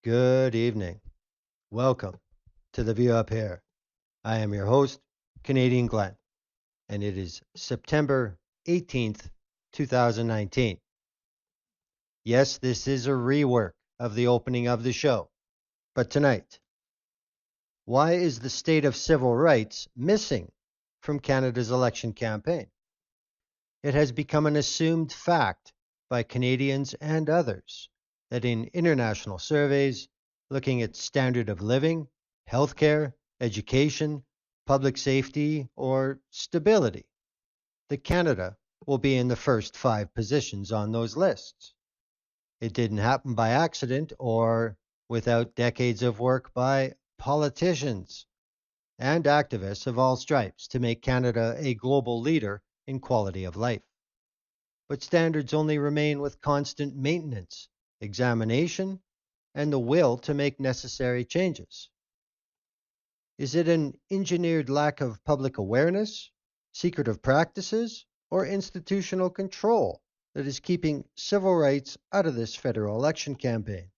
Good evening. Welcome to the View Up Here. I am your host, Canadian Glenn, and it is September 18th, 2019. Yes, this is a rework of the opening of the show. But tonight, why is the state of civil rights missing from Canada's election campaign? It has become an assumed fact by Canadians and others that in international surveys looking at standard of living, healthcare, education, public safety, or stability, that Canada will be in the first five positions on those lists. It didn't happen by accident or without decades of work by politicians and activists of all stripes to make Canada a global leader in quality of life. But standards only remain with constant maintenance, examination, and the will to make necessary changes. Is it an engineered lack of public awareness, secretive practices, or institutional control that is keeping civil rights out of this federal election campaign?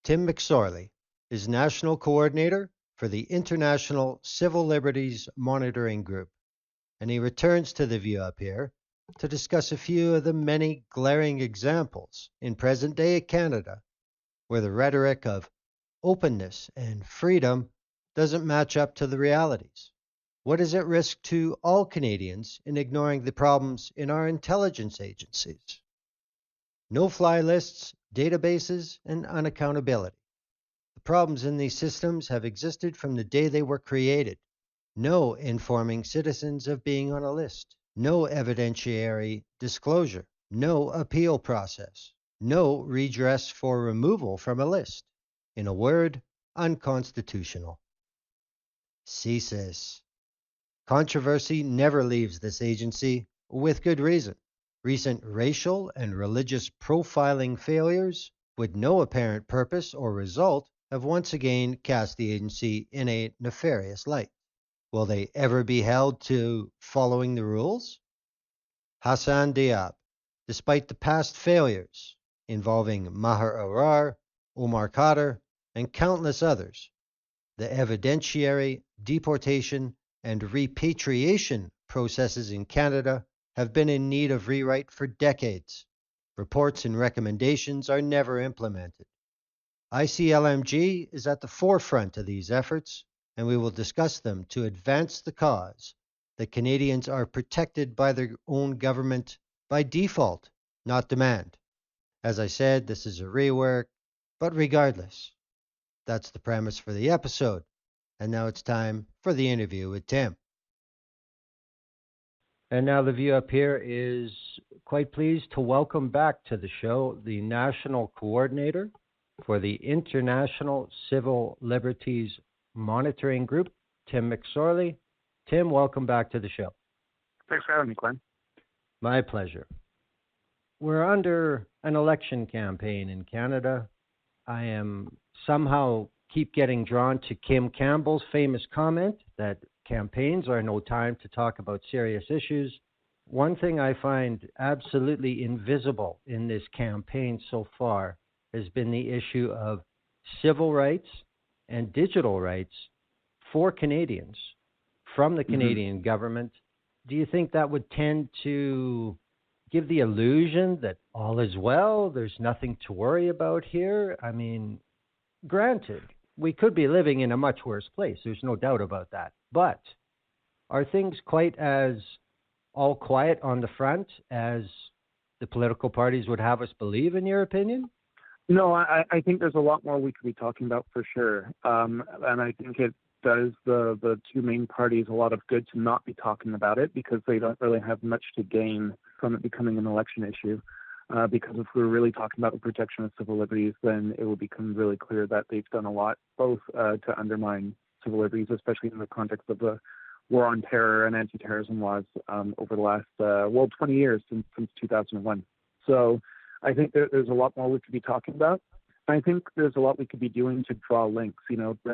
Tim McSorley is National Coordinator for the International Civil Liberties Monitoring Group, and he returns to the View Up Here to discuss a few of the many glaring examples in present-day Canada where the rhetoric of openness and freedom doesn't match up to the realities. What is at risk to all Canadians in ignoring the problems in our intelligence agencies? No-fly lists, databases, and unaccountability. The problems in these systems have existed from the day they were created. No informing citizens of being on a list. No evidentiary disclosure. No appeal process. No redress for removal from a list. In a word, unconstitutional. CSIS. Controversy never leaves this agency, with good reason. Recent racial and religious profiling failures, with no apparent purpose or result, have once again cast the agency in a nefarious light. Will they ever be held to following the rules? Hassan Diab, despite the past failures involving Maher Arar, Omar Khadr, and countless others, the evidentiary, deportation, and repatriation processes in Canada have been in need of rewrite for decades. Reports and recommendations are never implemented. ICLMG is at the forefront of these efforts, and we will discuss them to advance the cause that Canadians are protected by their own government by default, not demand. As I said, this is a rework, but regardless, that's the premise for the episode. And now it's time for the interview with Tim. And now the View Up Here is quite pleased to welcome back to the show the National Coordinator for the International Civil Liberties Monitoring Group, Tim McSorley. Tim, welcome back to the show. Thanks for having me, Glenn. My pleasure. We're under an election campaign in Canada. I am somehow keep getting drawn to Kim Campbell's famous comment that campaigns are no time to talk about serious issues. One thing I find absolutely invisible in this campaign so far has been the issue of civil rights and digital rights for Canadians from the Canadian government. Do you think that would tend to give the illusion that all is well, there's nothing to worry about here? I mean, granted, we could be living in a much worse place. There's no doubt about that. But are things quite as all quiet on the front as the political parties would have us believe, in your opinion? No, I think there's a lot more we could be talking about for sure. And I think it does the two main parties a lot of good to not be talking about it because they don't really have much to gain from it becoming an election issue. Because if we're really talking about the protection of civil liberties, then it will become really clear that they've done a lot, both to undermine civil liberties, especially in the context of the war on terror and anti-terrorism laws over the last, 20 years since 2001. So I think there's a lot more we could be talking about. I think there's a lot we could be doing to draw links,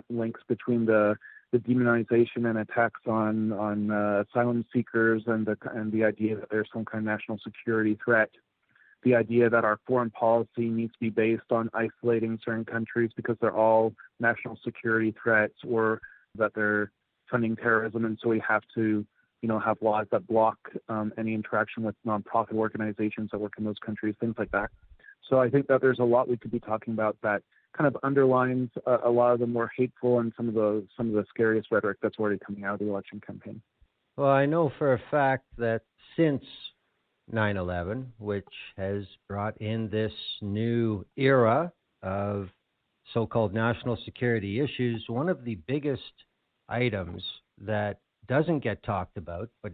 links between the demonization and attacks on asylum seekers and the idea that there's some kind of national security threat the idea that our foreign policy needs to be based on isolating certain countries because they're all national security threats, or that they're funding terrorism, and so we have to, have laws that block any interaction with nonprofit organizations that work in those countries, things like that. So I think that there's a lot we could be talking about that kind of underlines a lot of the more hateful and some of the scariest rhetoric that's already coming out of the election campaign. Well, I know for a fact that since 9/11, which has brought in this new era of so-called national security issues, one of the biggest items that doesn't get talked about but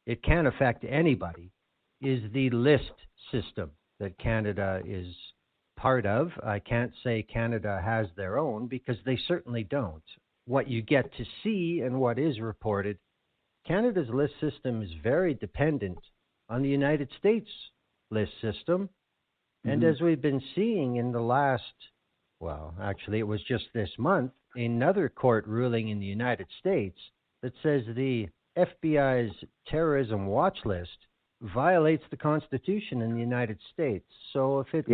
it can affect anybody is the list system that Canada is part of. I can't say Canada has their own because they certainly don't. What you get to see and what is reported, Canada's list system is very dependent on the United States list system. And as we've been seeing in the last, well, actually it was just this month, another court ruling in the United States that says the FBI's terrorism watch list violates the Constitution in the United States. So if it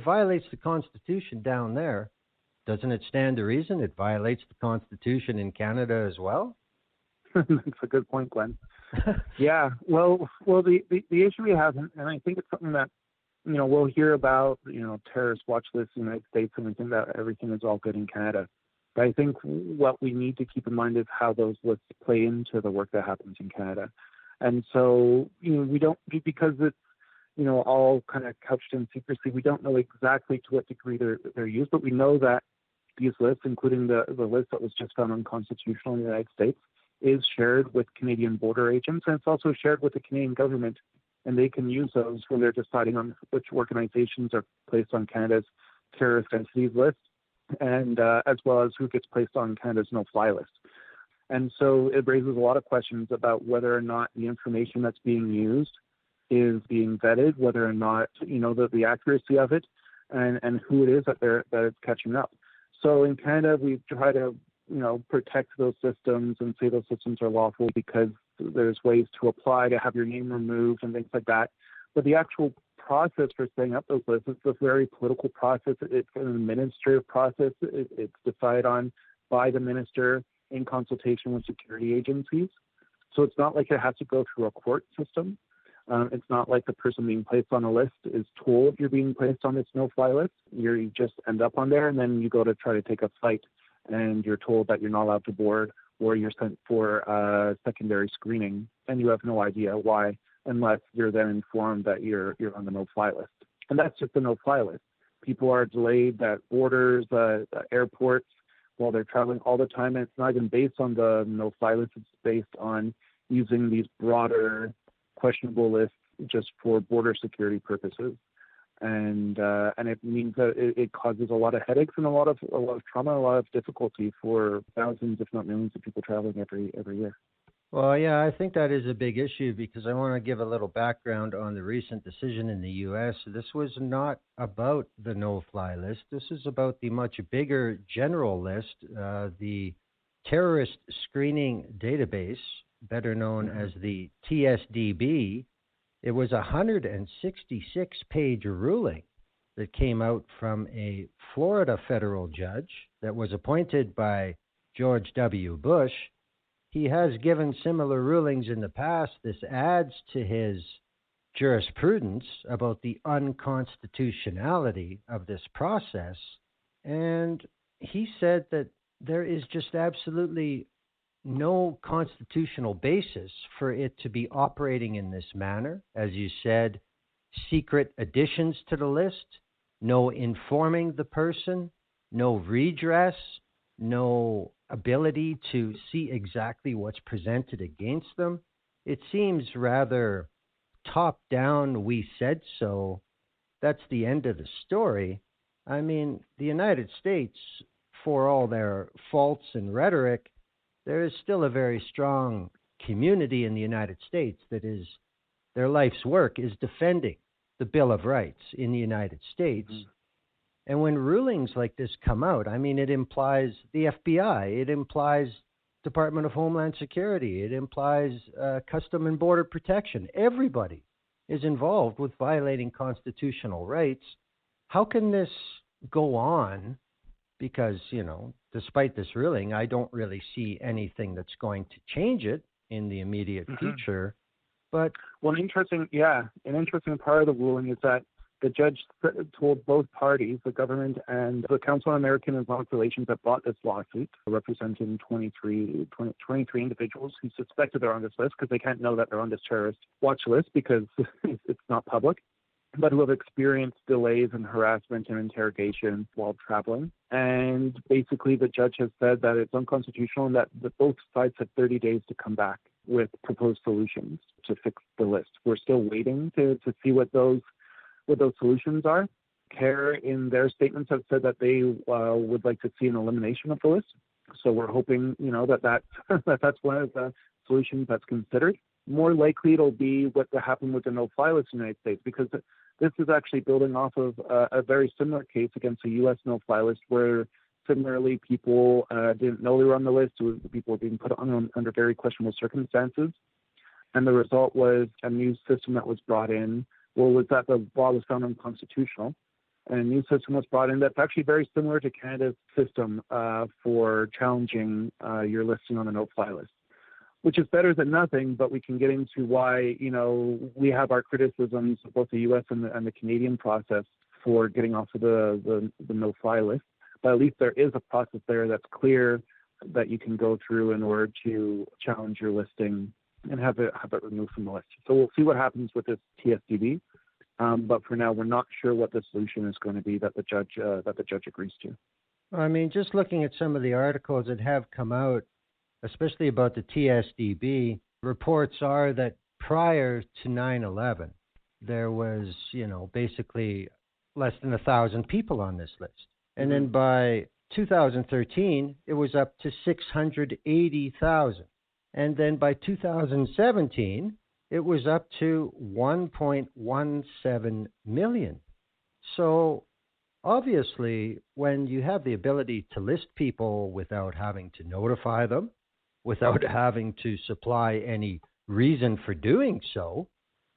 violates the Constitution down there, doesn't it stand to reason it violates the Constitution in Canada as well? That's a good point, Glenn. Yeah. Well, the issue we have, and I think it's something that, we'll hear about, terrorist watch lists in the United States, and we think that everything is all good in Canada. But I think what we need to keep in mind is how those lists play into the work that happens in Canada. And so, we don't, because it's, all kind of couched in secrecy, we don't know exactly to what degree they're used, but we know that these lists, including the list that was just found unconstitutional in the United States, is shared with Canadian border agents, and it's also shared with the Canadian government, and they can use those when they're deciding on which organizations are placed on Canada's terrorist entities list, and as well as who gets placed on Canada's no-fly list. And so it raises a lot of questions about whether or not the information that's being used is being vetted, whether or not, the accuracy of it, and who it is that it's catching up. So in Canada, we try to, protect those systems and say those systems are lawful because there's ways to apply to have your name removed and things like that. But the actual process for setting up those lists is a very political process. It's an administrative process. It's decided on by the minister in consultation with security agencies. So it's not like it has to go through a court system. It's not like the person being placed on a list is told you're being placed on this no-fly list. You just end up on there, and then you go to try to take a flight, and you're told that you're not allowed to board, or you're sent for secondary screening, and you have no idea why, unless you're then informed that you're on the no-fly list. And that's just the no-fly list. People are delayed at borders, airports, while they're traveling all the time, and it's not even based on the no-fly list. It's based on using these broader questionable lists just for border security purposes, and it means that it causes a lot of headaches and a lot of trauma, a lot of difficulty for thousands, if not millions, of people traveling every year. Well, yeah, I think that is a big issue because I want to give a little background on the recent decision in the U.S. This was not about the no-fly list. This is about the much bigger general list, the terrorist screening database, better known as the TSDB. It was a 166-page ruling that came out from a Florida federal judge that was appointed by George W. Bush. He has given similar rulings in the past. This adds to his jurisprudence about the unconstitutionality of this process. And he said that there is just absolutely no constitutional basis for it to be operating in this manner. As you said, secret additions to the list, no informing the person, no redress, no ability to see exactly what's presented against them. It seems rather top-down, we said so. That's the end of the story. I mean, the United States, for all their faults and rhetoric, there is still a very strong community in the United States that is, their life's work is defending the Bill of Rights in the United States. Mm-hmm. And when rulings like this come out, I mean, it implies the FBI, it implies Department of Homeland Security, it implies Custom and Border Protection. Everybody is involved with violating constitutional rights. How can this go on? Because, despite this ruling, I don't really see anything that's going to change it in the immediate future. But an interesting part of the ruling is that the judge told both parties, the government and the Council on American and Islamic Relations, that brought this lawsuit, representing 23 individuals who suspected they're on this list, because they can't know that they're on this terrorist watch list because it's not public, but who have experienced delays and harassment and interrogation while traveling. And basically the judge has said that it's unconstitutional and that both sides have 30 days to come back with proposed solutions to fix the list. We're still waiting to see what those solutions are. CARE, in their statements, have said that they would like to see an elimination of the list. So we're hoping, that's one of the solutions that's considered. More likely it'll be what happened with the no-fly list in the United States, because this is actually building off of a very similar case against a U.S. no-fly list, where similarly people didn't know they were on the list. People were being put on under very questionable circumstances. And the result was a new system that was brought in. Was that the law was found unconstitutional. And a new system was brought in that's actually very similar to Canada's system for challenging your listing on the no-fly list, which is better than nothing. But we can get into why, we have our criticisms of both the U.S. and the Canadian process for getting off of the no-fly list. But at least there is a process there that's clear that you can go through in order to challenge your listing and have it removed from the list. So we'll see what happens with this TSDB. But for now, we're not sure what the solution is going to be that the judge agrees to. I mean, just looking at some of the articles that have come out, especially about the TSDB, reports are that prior to 9/11, there was, basically less than 1,000 people on this list. And then by 2013, it was up to 680,000. And then by 2017, it was up to 1.17 million. So obviously, when you have the ability to list people without having to notify them, without having to supply any reason for doing so,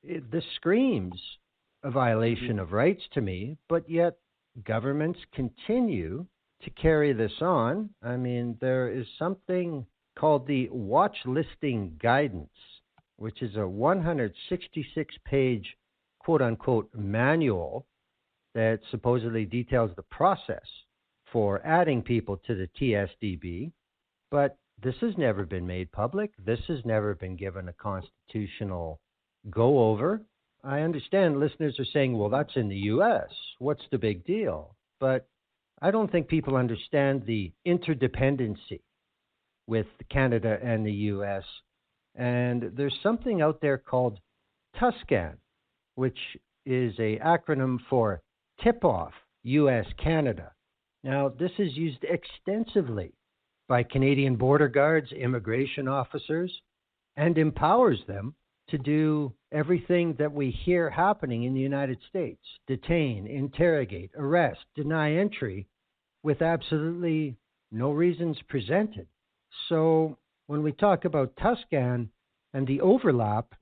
this screams a violation of rights to me, but yet governments continue to carry this on. I mean, there is something called the Watch Listing Guidance, which is a 166-page, quote-unquote, manual that supposedly details the process for adding people to the TSDB. But this has never been made public. This has never been given a constitutional go-over. I understand listeners are saying, well, that's in the U.S. What's the big deal? But I don't think people understand the interdependency with Canada and the U.S. And there's something out there called TUSCAN, which is an acronym for Tip-Off U.S.-Canada. Now, this is used extensively by Canadian border guards, immigration officers, and empowers them to do everything that we hear happening in the United States: detain, interrogate, arrest, deny entry with absolutely no reasons presented. So when we talk about TUSCAN and the overlap,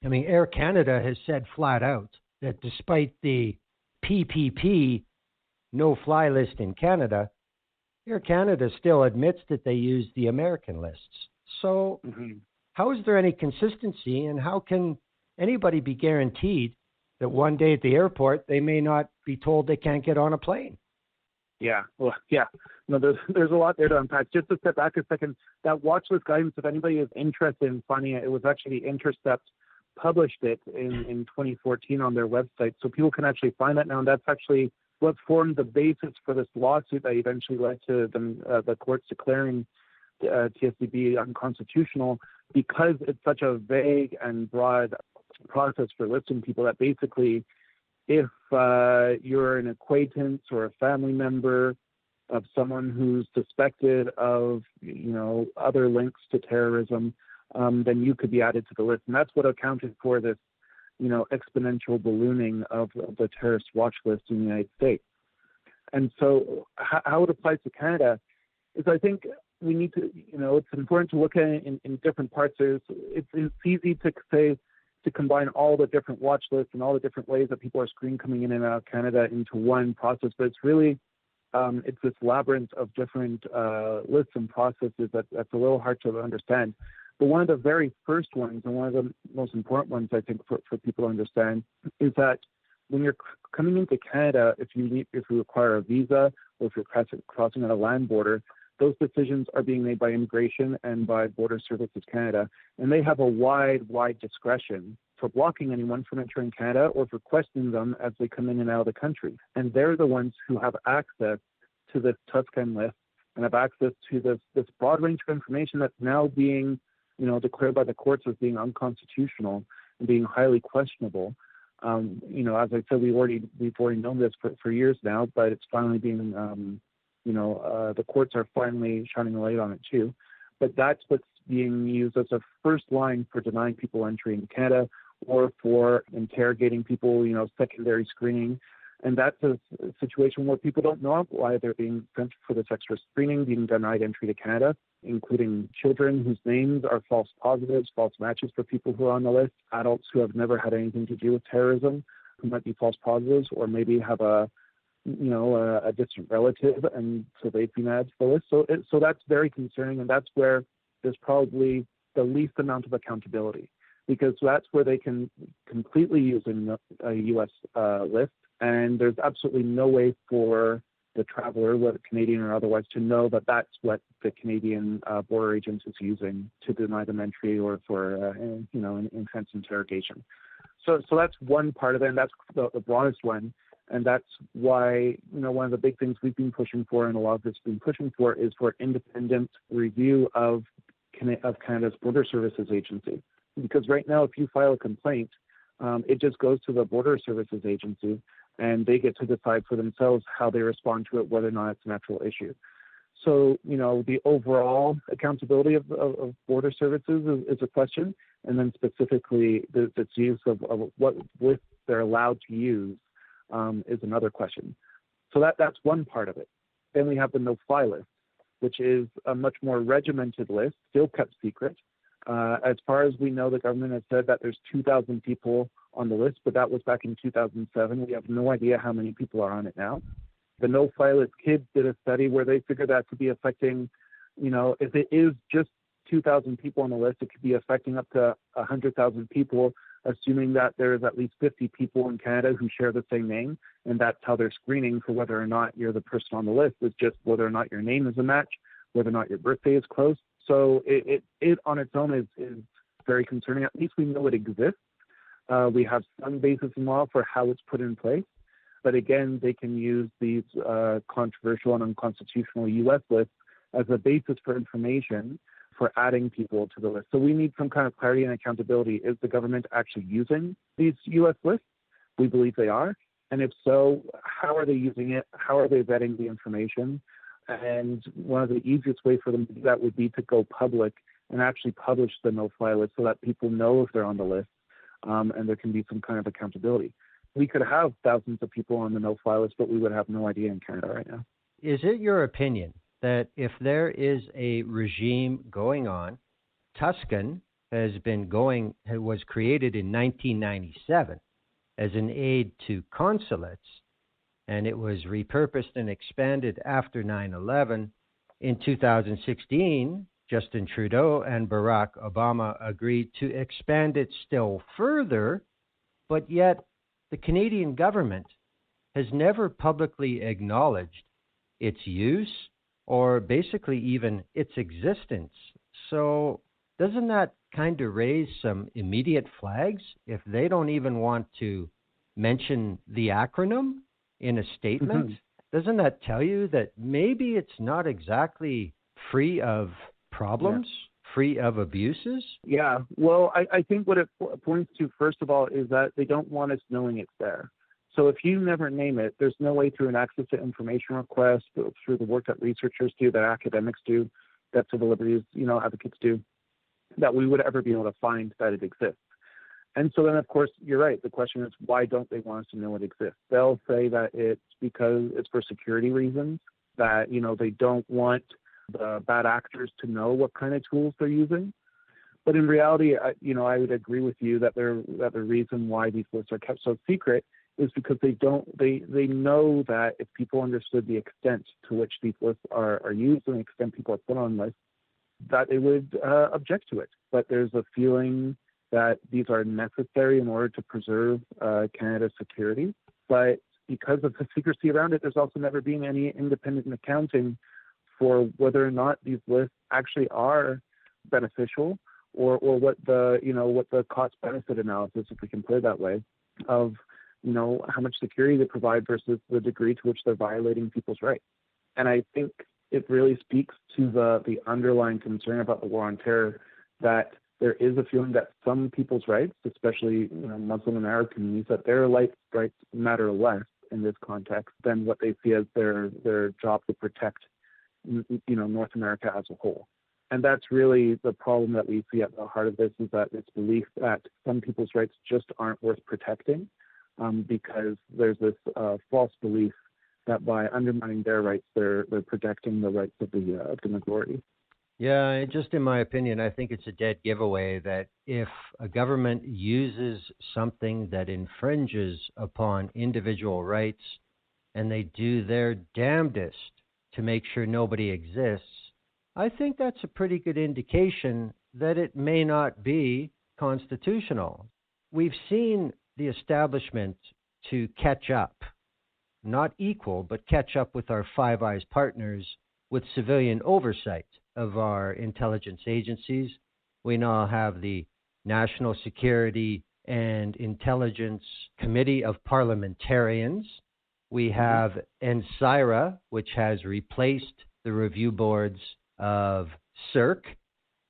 I mean, Air Canada has said flat out that despite the PPP no-fly list in Canada, Air Canada still admits that they use the American lists. So how is there any consistency, and how can anybody be guaranteed that one day at the airport they may not be told they can't get on a plane? Yeah, well, yeah. No, there's a lot there to unpack. Just to step back a second, that watch list guidance, if anybody is interested in finding it, it was actually Intercept published it in 2014 on their website, so people can actually find that now. And that's actually what formed the basis for this lawsuit that eventually led to the courts declaring TSDB unconstitutional, because it's such a vague and broad process for listing people that basically, if you're an acquaintance or a family member of someone who's suspected of, other links to terrorism, then you could be added to the list. And that's what accounted for this, exponential ballooning of the terrorist watch list in the United States. And so how it applies to Canada is, I think we need to, it's important to look at it in different parts. It's easy to say, to combine all the different watch lists and all the different ways that people are screened coming in and out of Canada into one process. But it's really, it's this labyrinth of different lists and processes that's a little hard to understand. But one of the very first ones, and one of the most important ones, I think, for people to understand, is that when you're coming into Canada, if you require a visa or if you're crossing at a land border, those decisions are being made by Immigration and by Border Services Canada, and they have a wide discretion for blocking anyone from entering Canada or for questioning them as they come in and out of the country. And they're the ones who have access to this Tuscan list and have access to this broad range of information that's now being, declared by the courts as being unconstitutional and being highly questionable. As I said, we've already known this for years now, but it's finally being, the courts are finally shining a light on it too. But that's what's being used as a first line for denying people entry into Canada or for interrogating people, secondary screening. And that's a situation where people don't know why they're being sent for this extra screening, being denied entry to Canada, including children whose names are false positives, false matches for people who are on the list, adults who have never had anything to do with terrorism, who might be false positives, or maybe have a distant relative, and so they've been added to the list. So that's very concerning, and that's where there's probably the least amount of accountability, because that's where they can completely use a U.S. list, and there's absolutely no way for the traveler, whether Canadian or otherwise, to know that that's what the Canadian border agent is using to deny them entry or for, intense interrogation. So that's one part of it, and that's the broadest one. And that's why, one of the big things we've been pushing for, and a lot of this has been pushing for, is for independent review of Canada's Border Services Agency. Because right now, if you file a complaint, it just goes to the Border Services Agency, and they get to decide for themselves how they respond to it, whether or not it's an actual issue. So, the overall accountability of border services is a question, and then specifically the use of what list they're allowed to use is another question. So that's one part of it. Then we have the no-fly list, which is a much more regimented list, still kept secret. As far as we know, the government has said that there's 2,000 people on the list, but that was back in 2007. We have no idea how many people are on it now. The no-fly list kids did a study where they figured that could be affecting, if it is just 2,000 people on the list, it could be affecting up to 100,000 people, assuming that there's at least 50 people in Canada who share the same name, and that's how they're screening for whether or not you're the person on the list, is just whether or not your name is a match, whether or not your birthday is close. So it on its own is very concerning. At least we know it exists. We have some basis in law for how it's put in place. But again, they can use these controversial and unconstitutional U.S. lists as a basis for information for adding people to the list. So we need some kind of clarity and accountability. Is the government actually using these U.S. lists? We believe they are. And if so, how are they using it? How are they vetting the information? And one of the easiest ways for them to do that would be to go public and actually publish the no-fly list so that people know if they're on the list, and there can be some kind of accountability. We could have thousands of people on the no-fly list, but we would have no idea in Canada right now. Is it your opinion that if there is a regime going on, Tuscan was created in 1997 as an aid to consulates, and it was repurposed and expanded after 9/11. In 2016, Justin Trudeau and Barack Obama agreed to expand it still further, but yet the Canadian government has never publicly acknowledged its use or basically even its existence. So doesn't that kind of raise some immediate flags if they don't even want to mention the acronym in a statement? Mm-hmm. Doesn't that tell you that maybe it's not exactly free of problems, free of abuses? Yeah, well, I think what it points to, first of all, is that they don't want us knowing it's there. So if you never name it, there's no way through an access to information request, through the work that researchers do, that academics do, that civil liberties, advocates do, that we would ever be able to find that it exists. And so then, of course, you're right. The question is, why don't they want us to know it exists? They'll say that it's because it's for security reasons, that, they don't want the bad actors to know what kind of tools they're using. But in reality, I would agree with you that the reason why these lists are kept so secret is because they know that if people understood the extent to which these lists are used and the extent people are put on lists, that they would object to it. But there's a feeling that these are necessary in order to preserve Canada's security. But because of the secrecy around it, there's also never been any independent accounting for whether or not these lists actually are beneficial, or what the cost benefit analysis, if we can put it that way, of how much security they provide versus the degree to which they're violating people's rights. And I think it really speaks to the underlying concern about the war on terror, that there is a feeling that some people's rights, especially Muslim and Arab communities, that their rights matter less in this context than what they see as their job to protect North America as a whole. And that's really the problem that we see at the heart of this, is that this belief that some people's rights just aren't worth protecting, because there's this false belief that by undermining their rights, they're protecting the rights of the majority. Yeah, just in my opinion, I think it's a dead giveaway that if a government uses something that infringes upon individual rights and they do their damnedest to make sure nobody exists, I think that's a pretty good indication that it may not be constitutional. We've seen the establishment to catch up, not equal, but catch up with our Five Eyes partners with civilian oversight of our intelligence agencies. We now have the National Security and Intelligence Committee of Parliamentarians. We have NSIRA, which has replaced the review boards of CERC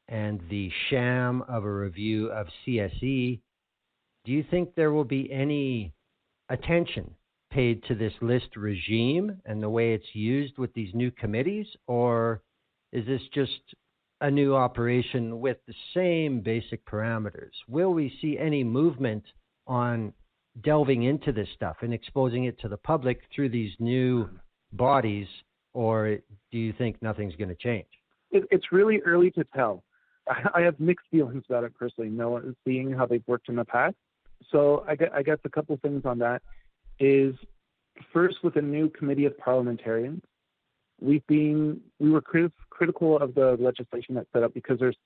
and the sham of a review of CSE. Do you think there will be any attention paid to this list regime and the way it's used with these new committees, or is this just a new operation with the same basic parameters? Will we see any movement on delving into this stuff and exposing it to the public through these new bodies, or do you think nothing's going to change? It's really early to tell. I have mixed feelings about it personally, seeing how they've worked in the past. So I guess a couple things on that is, first, with a new committee of parliamentarians, we were critical of the legislation that's set up because there's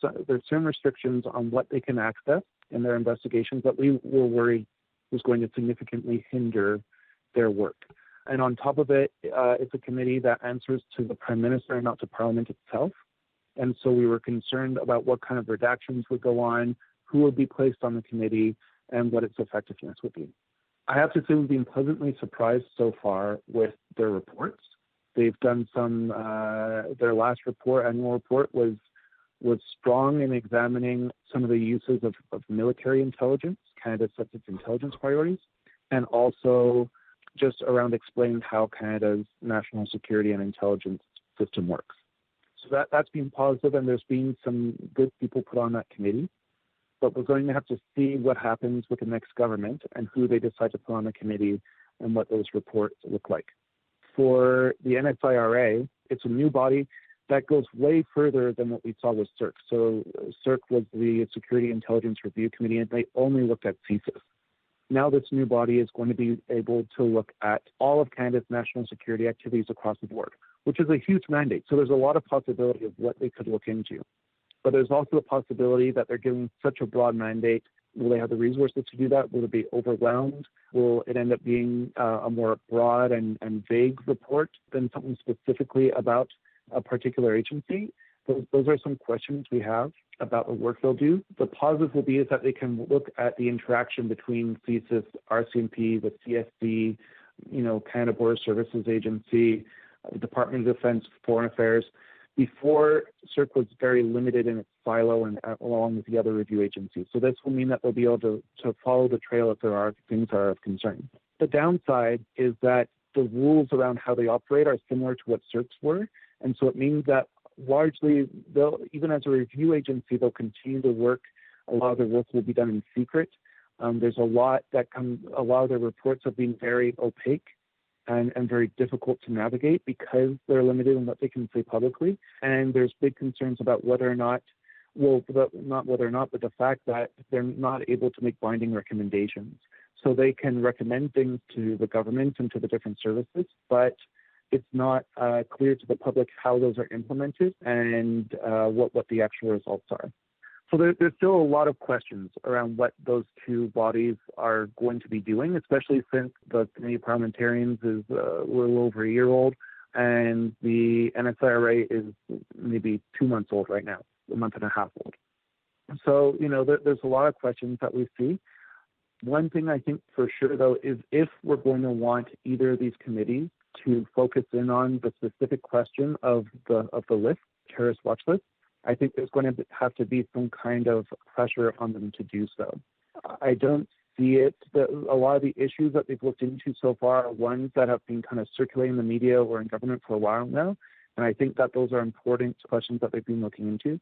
certain restrictions on what they can access in their investigations that we were worried was going to significantly hinder their work. And on top of it, it's a committee that answers to the Prime Minister and not to Parliament itself. And so we were concerned about what kind of redactions would go on, who would be placed on the committee, and what its effectiveness would be. I have to say we've been pleasantly surprised so far with their reports. They've done their last report, annual report, was strong in examining some of the uses of military intelligence, Canada sets its intelligence priorities, and also just around explaining how Canada's national security and intelligence system works. So that's been positive, and there's been some good people put on that committee. But we're going to have to see what happens with the next government and who they decide to put on the committee and what those reports look like. For the NSIRA, it's a new body that goes way further than what we saw with CERC. So CERC was the Security Intelligence Review Committee, and they only looked at CSIS. Now this new body is going to be able to look at all of Canada's national security activities across the board, which is a huge mandate. So there's a lot of possibility of what they could look into. But there's also a possibility that they're giving such a broad mandate. Will they have the resources to do that? Will it be overwhelmed? Will it end up being a more broad and vague report than something specifically about a particular agency? Those are some questions we have about the work they'll do. The positive will be is that they can look at the interaction between CSIS, RCMP, the CSD, Canada Border Services Agency, the Department of Defense, Foreign Affairs. Before, CERC was very limited in its silo and along with the other review agencies. So this will mean that they'll be able to follow the trail if there are things that are of concern. The downside is that the rules around how they operate are similar to what CERC's were. And so it means that largely, even as a review agency, they'll continue to work. A lot of their work will be done in secret. There's a lot a lot of their reports have been very opaque and very difficult to navigate because they're limited in what they can say publicly. And there's big concerns about whether or not Well, not whether or not, but the fact that they're not able to make binding recommendations. So they can recommend things to the government and to the different services, but it's not clear to the public how those are implemented and what the actual results are. So there's still a lot of questions around what those two bodies are going to be doing, especially since the Canadian Parliamentarians is a little over a year old and the NSIRA is maybe 2 months old right now, a month and a half old. So, there's a lot of questions that we see. One thing I think for sure, though, is if we're going to want either of these committees to focus in on the specific question of the list, terrorist watch list, I think there's going to have to be some kind of pressure on them to do so. I don't see it. A lot of the issues that they've looked into so far are ones that have been kind of circulating in the media or in government for a while now, and I think that those are important questions that they've been looking into.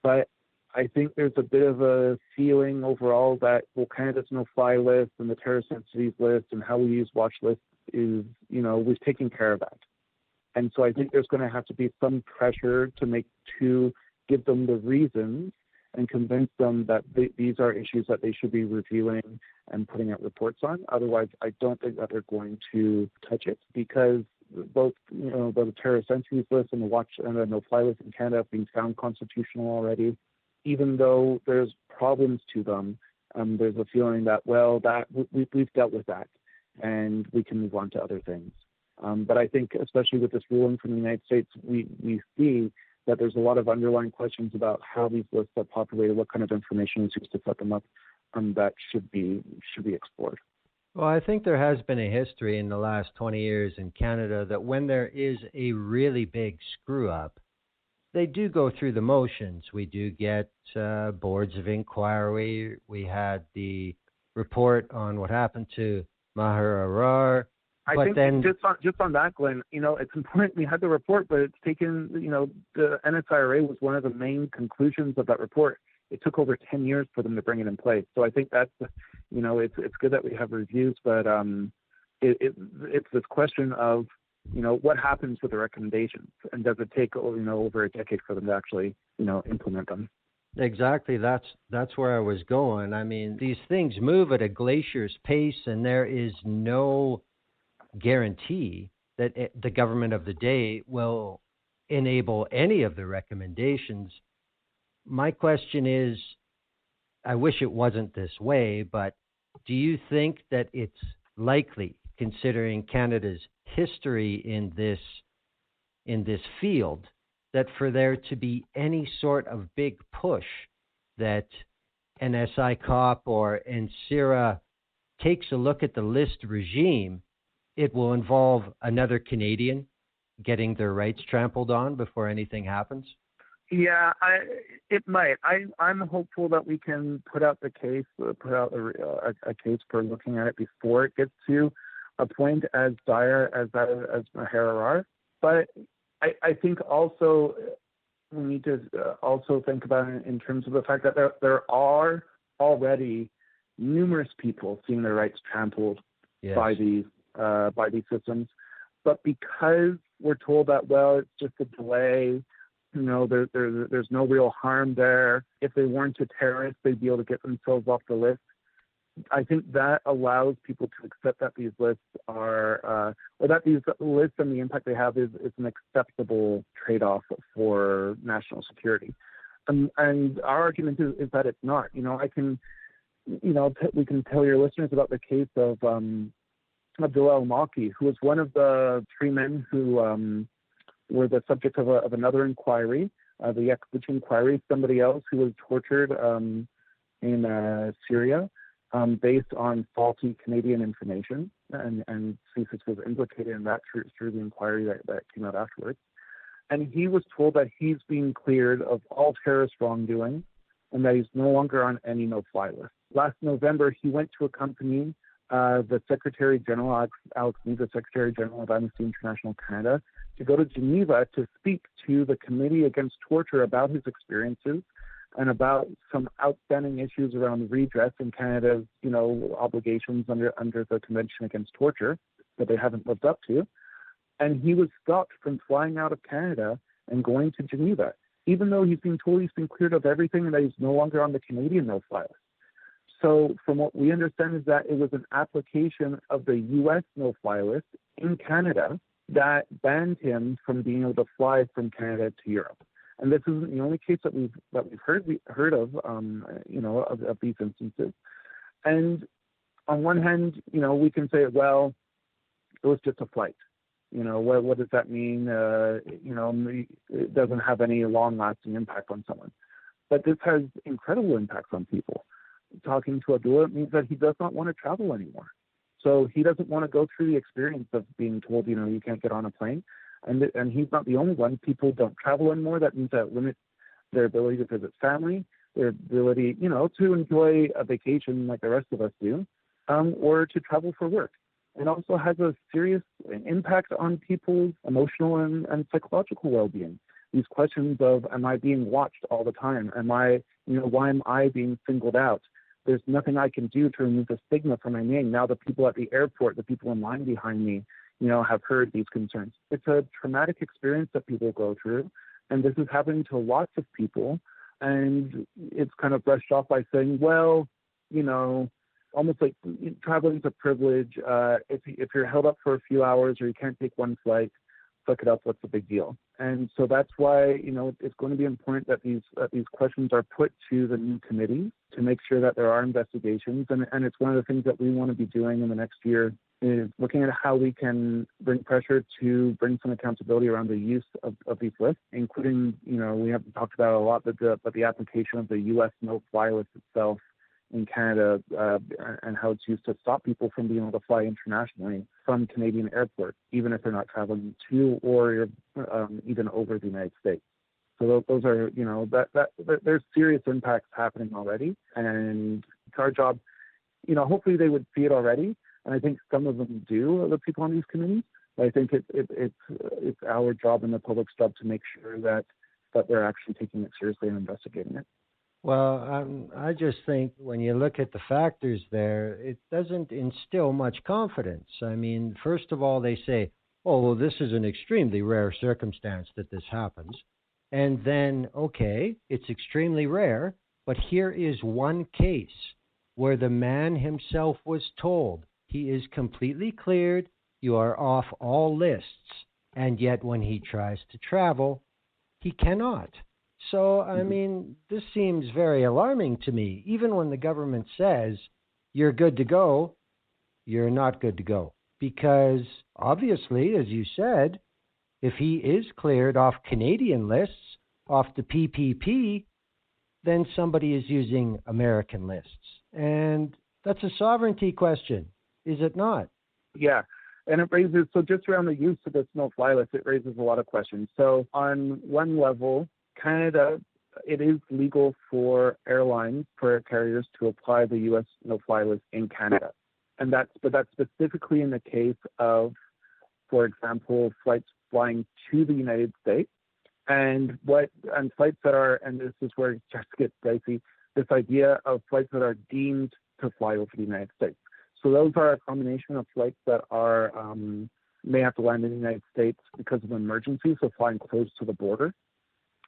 But I think there's a bit of a feeling overall that, Canada's no-fly list and the terrorist entities list and how we use watch lists is, we've taken care of that. And so I think there's going to have to be some pressure to give them the reasons and convince them that these are issues that they should be reviewing and putting out reports on. Otherwise, I don't think that they're going to touch it, because both, the terrorist entities list and the watch and the no-fly list in Canada have been found constitutional already. Even though there's problems to them, there's a feeling that, we've dealt with that and we can move on to other things. But I think, especially with this ruling from the United States, we see that there's a lot of underlying questions about how these lists are populated, what kind of information is used to set them up, that should be explored. Well, I think there has been a history in the last 20 years in Canada that when there is a really big screw-up, they do go through the motions. We do get boards of inquiry. We had the report on what happened to Maher Arar. I think just on that, Glenn, it's important. We had the report, but it's taken, the NSIRA was one of the main conclusions of that report. It took over 10 years for them to bring it in place. So I think that's, it's good that we have reviews, but it's this question of, what happens with the recommendations, and does it take, over a decade for them to actually, implement them? Exactly. That's where I was going. I mean, these things move at a glacier's pace, and there is no guarantee that the government of the day will enable any of the recommendations. My question is, I wish it wasn't this way, but do you think that it's likely, considering Canada's history in this field, that for there to be any sort of big push that NSICOP or NSIRA takes a look at the list regime, it will involve another Canadian getting their rights trampled on before anything happens? Yeah, it might. I'm hopeful that we can put out a case for looking at it before it gets to a point as dire as Maher Arar. But I think also we need to also think about it in terms of the fact that there are already numerous people seeing their rights trampled by these systems. But because we're told that, it's just a delay, there's no real harm there. If they weren't a terrorist, they'd be able to get themselves off the list. I think that allows people to accept that these lists are, or that these lists and the impact they have is an acceptable trade-off for national security. And our argument is that it's not. We can tell your listeners about the case of Abdullah al-Malki, who was one of the 3 men who were the subject of another inquiry, the Execution inquiry. Somebody else who was tortured in Syria based on faulty Canadian information, and CSIS was implicated in that through the inquiry that came out afterwards. And he was told that he's being cleared of all terrorist wrongdoing and that he's no longer on any no-fly list. Last November, he went to accompany the Secretary General, Alex Lee, the Secretary General of Amnesty International Canada, to go to Geneva to speak to the Committee Against Torture about his experiences and about some outstanding issues around redress in Canada's, obligations under the Convention Against Torture that they haven't lived up to. And he was stopped from flying out of Canada and going to Geneva. even though he's been cleared of everything and that he's no longer on the Canadian no-fly list. So from what we understand is that it was an application of the U.S. no-fly list in Canada that banned him from being able to fly from Canada to Europe. And this isn't the only case that we've heard of, of these instances. And on one hand, we can say, well, it was just a flight. What does that mean? It doesn't have any long-lasting impact on someone. But this has incredible impacts on people. Talking to Abdullah means that he does not want to travel anymore. So he doesn't want to go through the experience of being told, you can't get on a plane. And he's not the only one. People don't travel anymore. That means that limits their ability to visit family, their ability, to enjoy a vacation like the rest of us do, or to travel for work. It also has a serious impact on people's emotional and psychological well-being. These questions of, am I being watched all the time? Why am I being singled out? There's nothing I can do to remove the stigma from my name. Now the people at the airport, the people in line behind me, have heard these concerns. It's a traumatic experience that people go through, and this is happening to lots of people. And it's kind of brushed off by saying, well, almost like traveling is a privilege. If you're held up for a few hours or you can't take one flight, suck it up. What's the big deal? And so that's why it's going to be important that these questions are put to the new committee to make sure that there are investigations. And it's one of the things that we want to be doing in the next year is looking at how we can bring pressure to bring some accountability around the use of these lists, including we haven't talked about it a lot, but the application of the U.S. no-fly list itself in Canada and how it's used to stop people from being able to fly internationally from Canadian airports, even if they're not traveling to or even over the United States. So those are, there's serious impacts happening already. And it's our job, hopefully they would see it already. And I think some of them do, the people on these committees. But I think it's our job and the public's job to make sure that they're actually taking it seriously and investigating it. Well, I just think when you look at the factors there, it doesn't instill much confidence. I mean, first of all, they say, oh, well, this is an extremely rare circumstance that this happens. And then, okay, it's extremely rare, but here is one case where the man himself was told he is completely cleared, you are off all lists, and yet when he tries to travel, he cannot. So, I mean, this seems very alarming to me. Even when the government says you're good to go, you're not good to go. Because obviously, as you said, if he is cleared off Canadian lists, off the PPP, then somebody is using American lists. And that's a sovereignty question, is it not? Yeah. And it raises, so just around the use of this no-fly list, it raises a lot of questions. So on one level, Canada, it is legal for airlines, for carriers to apply the U.S. no-fly list in Canada. But that's specifically in the case of, for example, flights flying to the United States. And flights that are, and this is where it starts to get dicey, this idea of flights that are deemed to fly over the United States. So those are a combination of flights that are may have to land in the United States because of an emergency, so flying close to the border.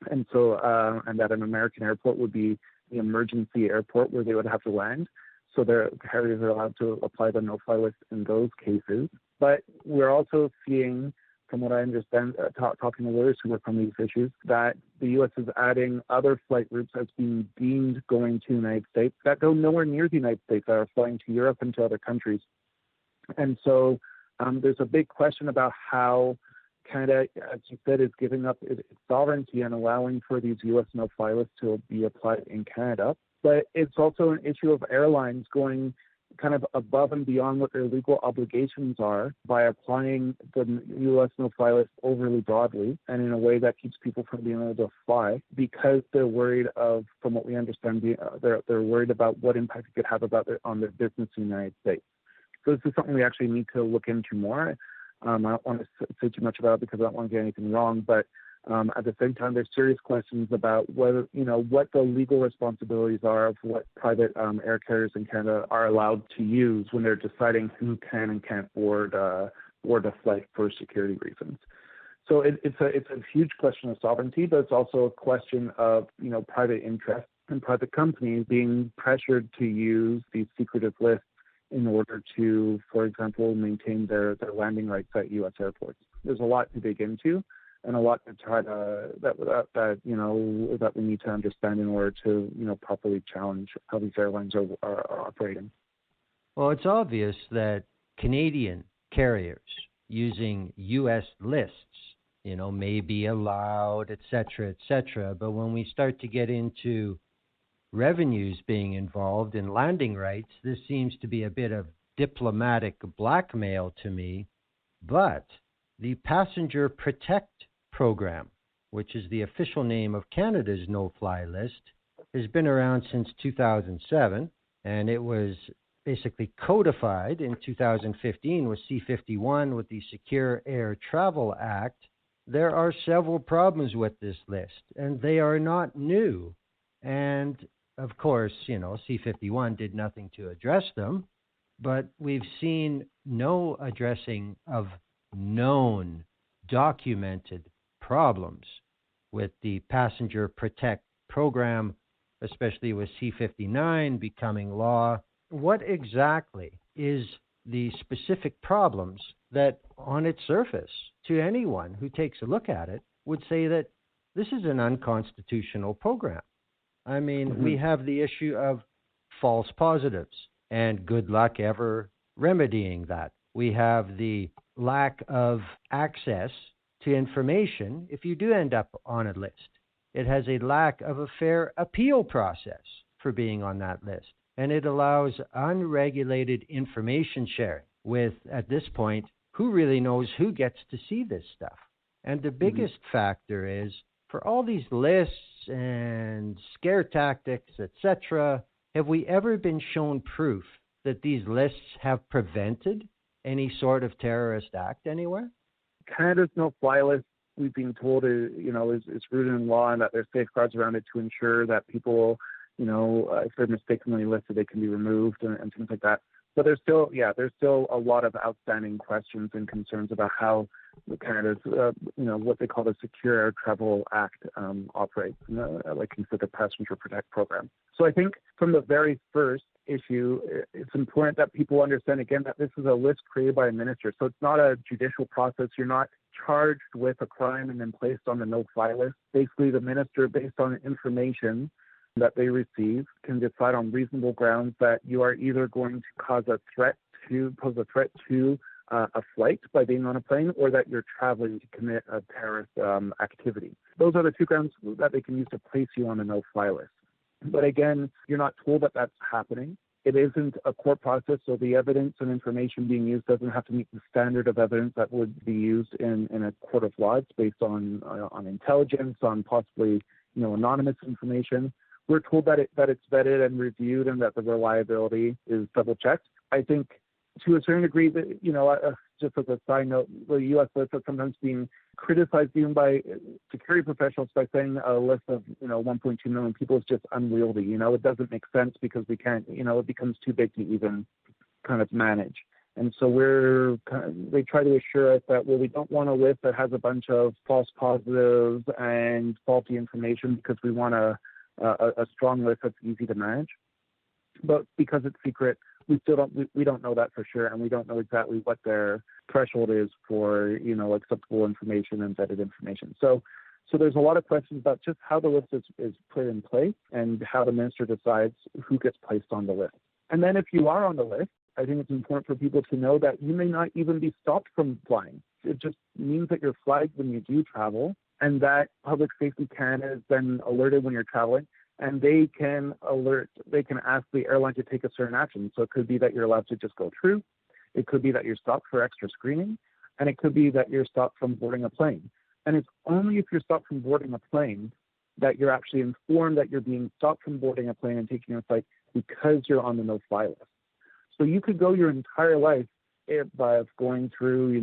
And so, and that an American airport would be the emergency airport where they would have to land. So their carriers are allowed to apply the no-fly list in those cases. But we're also seeing, from what I understand, talking to lawyers who work on these issues, that the U.S. is adding other flight routes as being deemed going to the United States that go nowhere near the United States, that are flying to Europe and to other countries. And so there's a big question about how Canada, as you said, is giving up its sovereignty and allowing for these U.S. no-fly lists to be applied in Canada. But it's also an issue of airlines going kind of above and beyond what their legal obligations are by applying the U.S. no-fly list overly broadly and in a way that keeps people from being able to fly because they're worried of, from what we understand, they're worried about what impact it could have on their business in the United States. So this is something we actually need to look into more. I don't want to say too much about it because I don't want to get anything wrong, but at the same time, there's serious questions about whether, what the legal responsibilities are of what private air carriers in Canada are allowed to use when they're deciding who can and can't board a flight for security reasons. So it's a huge question of sovereignty, but it's also a question of private interest and private companies being pressured to use these secretive lists in order to, for example, maintain their landing rights at U.S. airports. There's a lot to dig into, and a lot to try to that we need to understand in order to properly challenge how these airlines are operating. Well, it's obvious that Canadian carriers using U.S. lists, may be allowed, et cetera, but when we start to get into revenues being involved in landing rights, this seems to be a bit of diplomatic blackmail to me. But the Passenger Protect program, which is the official name of Canada's no-fly list, has been around since 2007, and it was basically codified in 2015 with C-5.1 with the Secure Air Travel Act. There are several problems with this list, and they are not new. And of course, C-5.1 did nothing to address them, but we've seen no addressing of known, documented problems with the Passenger Protect program, especially with C-59 becoming law. What exactly is the specific problems that on its surface, to anyone who takes a look at it, would say that this is an unconstitutional program? I mean, we have the issue of false positives, and good luck ever remedying that. We have the lack of access to information if you do end up on a list. It has a lack of a fair appeal process for being on that list, and it allows unregulated information sharing with, at this point, who really knows who gets to see this stuff. And the biggest factor is, for all these lists and scare tactics, etc., have we ever been shown proof that these lists have prevented any sort of terrorist act anywhere? Canada's no-fly list, we've been told, is rooted in law, and that there's safeguards around it to ensure that people, if they're mistakenly listed, they can be removed and things like that. But there's still a lot of outstanding questions and concerns about how Canada's, what they call the Secure Air Travel Act operates, like the Passenger Protect program. So I think from the very first issue, it's important that people understand, again, that this is a list created by a minister. So it's not a judicial process. You're not charged with a crime and then placed on the no-fly list. Basically, the minister, based on information that they receive, can decide on reasonable grounds that you are either going to pose a threat to a flight by being on a plane, or that you're traveling to commit a terrorist activity. Those are the two grounds that they can use to place you on a no-fly list. But again, you're not told that that's happening. It isn't a court process, so the evidence and information being used doesn't have to meet the standard of evidence that would be used in a court of law. It's based on intelligence, on possibly anonymous information. We're told that it's vetted and reviewed, and that the reliability is double checked. I think to a certain degree, that just as a side note, the U.S. list is sometimes being criticized even by security professionals by saying a list of 1.2 million people is just unwieldy. It doesn't make sense because we can't. It becomes too big to even kind of manage. And so they try to assure us that, we don't want a list that has a bunch of false positives and faulty information, because we want a strong list that's easy to manage. But because it's secret, we don't know that for sure, and we don't know exactly what their threshold is for acceptable information and vetted information. So there's a lot of questions about just how the list is put in place and how the minister decides who gets placed on the list. And then if you are on the list, I think it's important for people to know that you may not even be stopped from flying. It just means that you're flagged when you do travel, and that Public Safety Canada is then alerted when you're traveling, and they can ask the airline to take a certain action. So it could be that you're allowed to just go through. It could be that you're stopped for extra screening, and it could be that you're stopped from boarding a plane. And it's only if you're stopped from boarding a plane that you're actually informed that you're being stopped from boarding a plane and taking a flight, because you're on the no-fly list. So you could go your entire life by going through,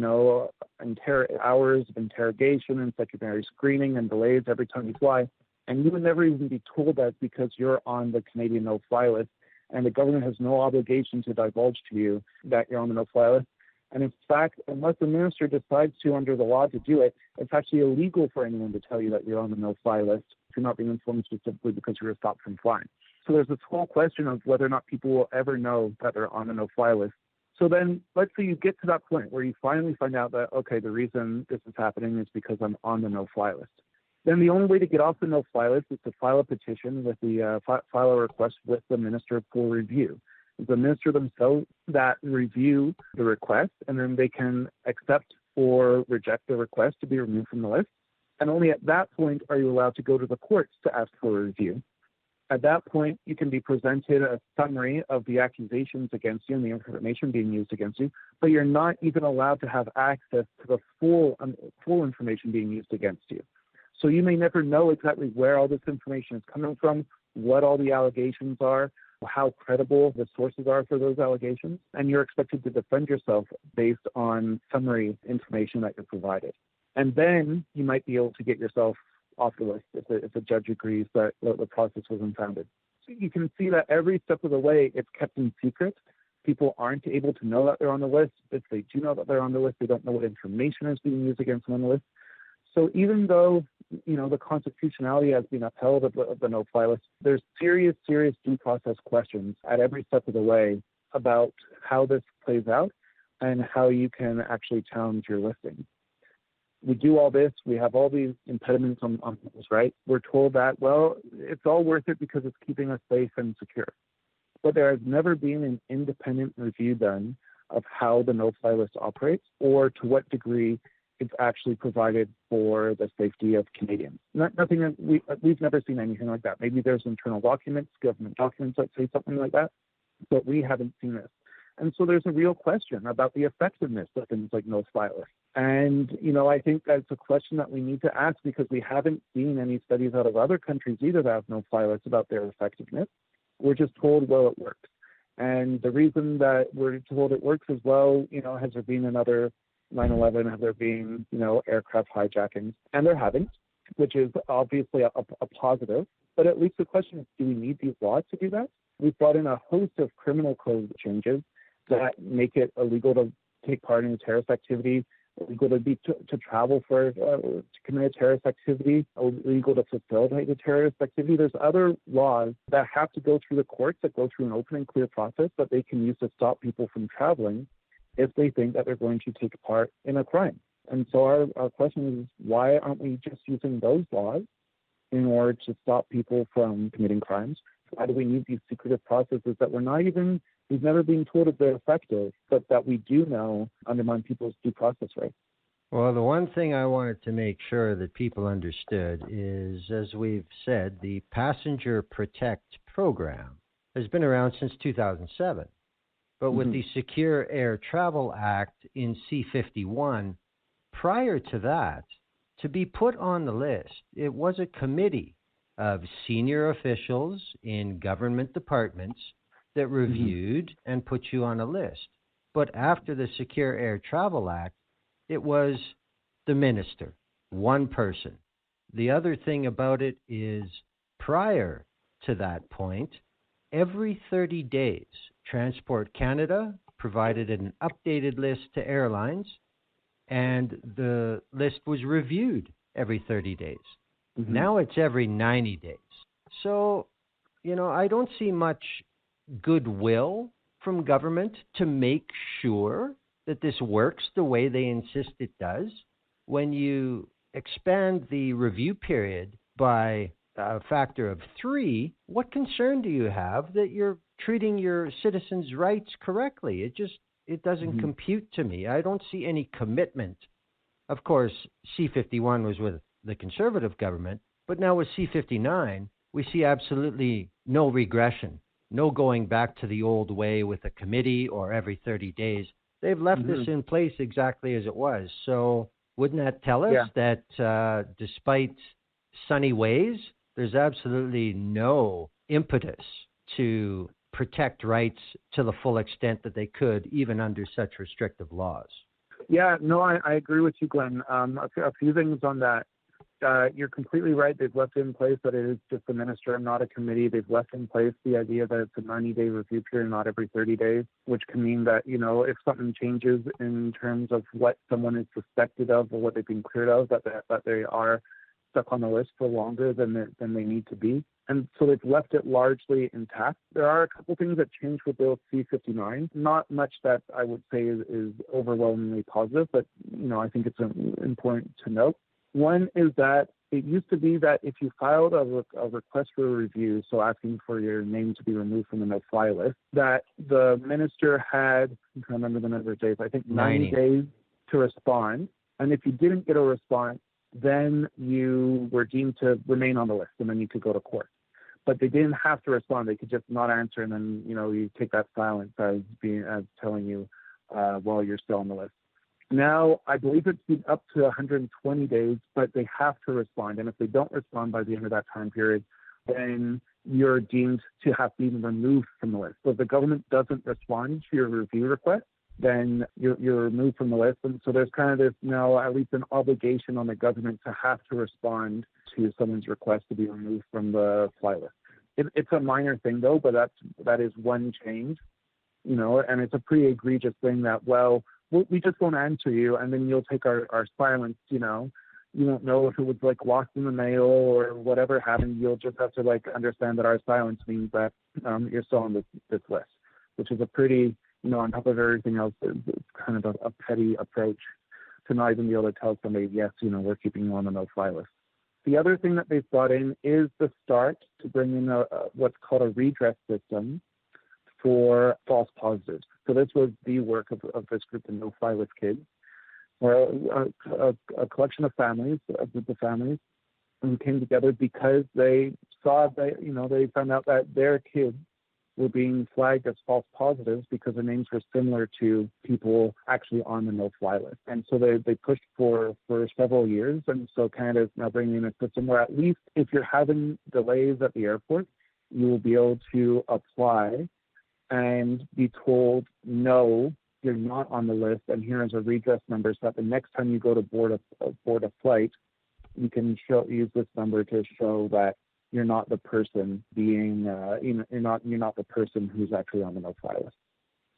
hours of interrogation and secondary screening and delays every time you fly, and you would never even be told that, because you're on the Canadian no-fly list, and the government has no obligation to divulge to you that you're on the no-fly list. And in fact, unless the minister decides to under the law to do it, it's actually illegal for anyone to tell you that you're on the no-fly list if you're not being informed specifically because you were stopped from flying. So there's this whole question of whether or not people will ever know that they're on the no-fly list. So then let's say you get to that point where you finally find out that, okay, the reason this is happening is because I'm on the no-fly list. Then the only way to get off the no-fly list is to file a petition with file a request with the minister for review. The minister themselves that review the request, and then they can accept or reject the request to be removed from the list. And only at that point are you allowed to go to the courts to ask for a review. At that point, you can be presented a summary of the accusations against you and the information being used against you, but you're not even allowed to have access to the full information being used against you. So you may never know exactly where all this information is coming from, what all the allegations are, how credible the sources are for those allegations, and you're expected to defend yourself based on summary information that you're provided. And then you might be able to get yourself off the list if the judge agrees that the process was unfounded. So you can see that every step of the way it's kept in secret. People aren't able to know that they're on the list. If they do know that they're on the list, they don't know what information is being used against them on the list. So even though, the constitutionality has been upheld of the no-fly list, there's serious due process questions at every step of the way about how this plays out and how you can actually challenge your listing. We do all this. We have all these impediments on this, right? We're told that, well, it's all worth it because it's keeping us safe and secure. But there has never been an independent review done of how the no-fly list operates or to what degree it's actually provided for the safety of Canadians. Nothing that we've never seen anything like that. Maybe there's internal documents, government documents that say something like that, but we haven't seen this. And so there's a real question about the effectiveness of things like no-fly list. And, I think that's a question that we need to ask because we haven't seen any studies out of other countries either that have no-fly lists about their effectiveness. We're just told, well, it works. And the reason that we're told it works as well, has there been another 9/11, have there been, aircraft hijackings? And there haven't, which is obviously a positive. But at least the question is, do we need these laws to do that? We've brought in a host of criminal code changes that make it illegal to take part in terrorist activity, illegal to travel to commit a terrorist activity, illegal to facilitate a terrorist activity. There's other laws that have to go through the courts, that go through an open and clear process that they can use to stop people from traveling if they think that they're going to take part in a crime. And so our question is, why aren't we just using those laws in order to stop people from committing crimes? Why do we need these secretive processes that we've never been told if they're effective, but that we do know undermine people's due process rights? Well, the one thing I wanted to make sure that people understood is, as we've said, the Passenger Protect program has been around since 2007. But with the Secure Air Travel Act in C-5.1, prior to that, to be put on the list, it was a committee of senior officials in government departments that reviewed and put you on a list. But after the Secure Air Travel Act, it was the minister, one person. The other thing about it is, prior to that point, every 30 days, Transport Canada provided an updated list to airlines, and the list was reviewed every 30 days. Now it's every 90 days. So, I don't see much goodwill from government to make sure that this works the way they insist it does. When you expand the review period by a factor of 3, what concern do you have that you're treating your citizens' rights correctly? It doesn't compute to me. I don't see any commitment. Of course, C-51 was with the Conservative government, but now with C-59, we see absolutely no regression, no going back to the old way with a committee or every 30 days. They've left this in place exactly as it was. So wouldn't that tell us that despite sunny ways, there's absolutely no impetus to protect rights to the full extent that they could, even under such restrictive laws? Yeah, no, I agree with you, Glenn. A few things on that. You're completely right. They've left in place that it is just the minister and not a committee. They've left in place the idea that it's a 90-day review period, not every 30 days, which can mean that, if something changes in terms of what someone is suspected of or what they've been cleared of, that they are stuck on the list for longer than they need to be. And so they've left it largely intact. There are a couple things that changed with Bill C-59. Not much that I would say is overwhelmingly positive, but, I think it's important to note. One is that it used to be that if you filed a request for a review, so asking for your name to be removed from the no-fly list, that the minister had, I'm trying to remember the number of days, I think 90 days to respond. And if you didn't get a response, then you were deemed to remain on the list, and then you could go to court. But they didn't have to respond. They could just not answer, and then, you take that silence as telling you, well, you're still on the list. Now, I believe it's been up to 120 days, but they have to respond. And if they don't respond by the end of that time period, then you're deemed to have been removed from the list. So if the government doesn't respond to your review request, then you're removed from the list. And so there's kind of this now at least an obligation on the government to have to respond to someone's request to be removed from the fly list. It's a minor thing, though, but that is one change, and it's a pretty egregious thing that, well, we just won't answer you, and then you'll take our silence, You won't know if it was lost in the mail or whatever happened. You'll just have to understand that our silence means that you're still on this list, which is a pretty, on top of everything else, it's kind of a petty approach to not even be able to tell somebody, yes, we're keeping you on the no-fly list. The other thing that they've brought in is the start to bring in what's called a redress system for false positives. So this was the work of this group, the No-Fly List Kids, where a collection of families, a group of families, who came together because they saw that, they found out that their kids were being flagged as false positives because their names were similar to people actually on the no-fly list. And so they pushed for several years. And so Canada is now bringing in a system where at least if you're having delays at the airport, you will be able to apply and be told, no, you're not on the list, and here is a redress number so that the next time you go to board a flight, you can use this number to show that you're not the person being, you're not the person who's actually on the no-fly list.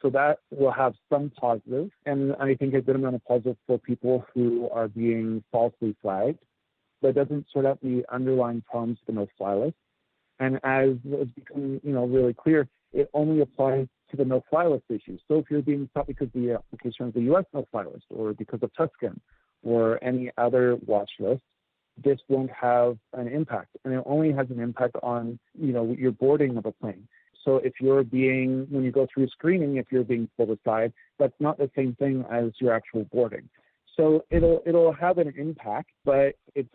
So that will have some positive, and I think a good amount of positive for people who are being falsely flagged, but it doesn't sort out the underlying problems of the no-fly list. And as it's becoming, really clear, it only applies to the no-fly list issues. So if you're being stopped because of the application of the U.S. no-fly list, or because of Tuscan, or any other watch list, this won't have an impact. And it only has an impact on, your boarding of a plane. So if when you go through screening, if you're being pulled aside, that's not the same thing as your actual boarding. So it'll have an impact, but it's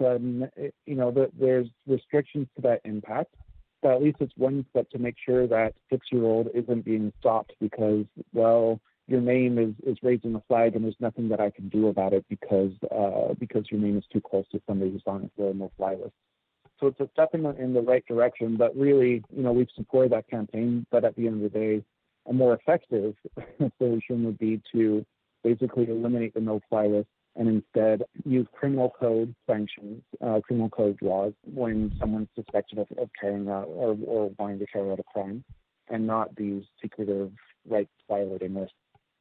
there's restrictions to that impact. But at least it's one step to make sure that 6-year-old isn't being stopped because, well, your name is raising a flag and there's nothing that I can do about it because your name is too close to somebody who's on the no-fly list. So it's a step in the right direction, but really, we've supported that campaign. But at the end of the day, a more effective solution would be to basically eliminate the no-fly list and instead use criminal code sanctions, criminal code laws when someone's suspected of carrying out or wanting to carry out a crime, and not these secretive rights violating lists.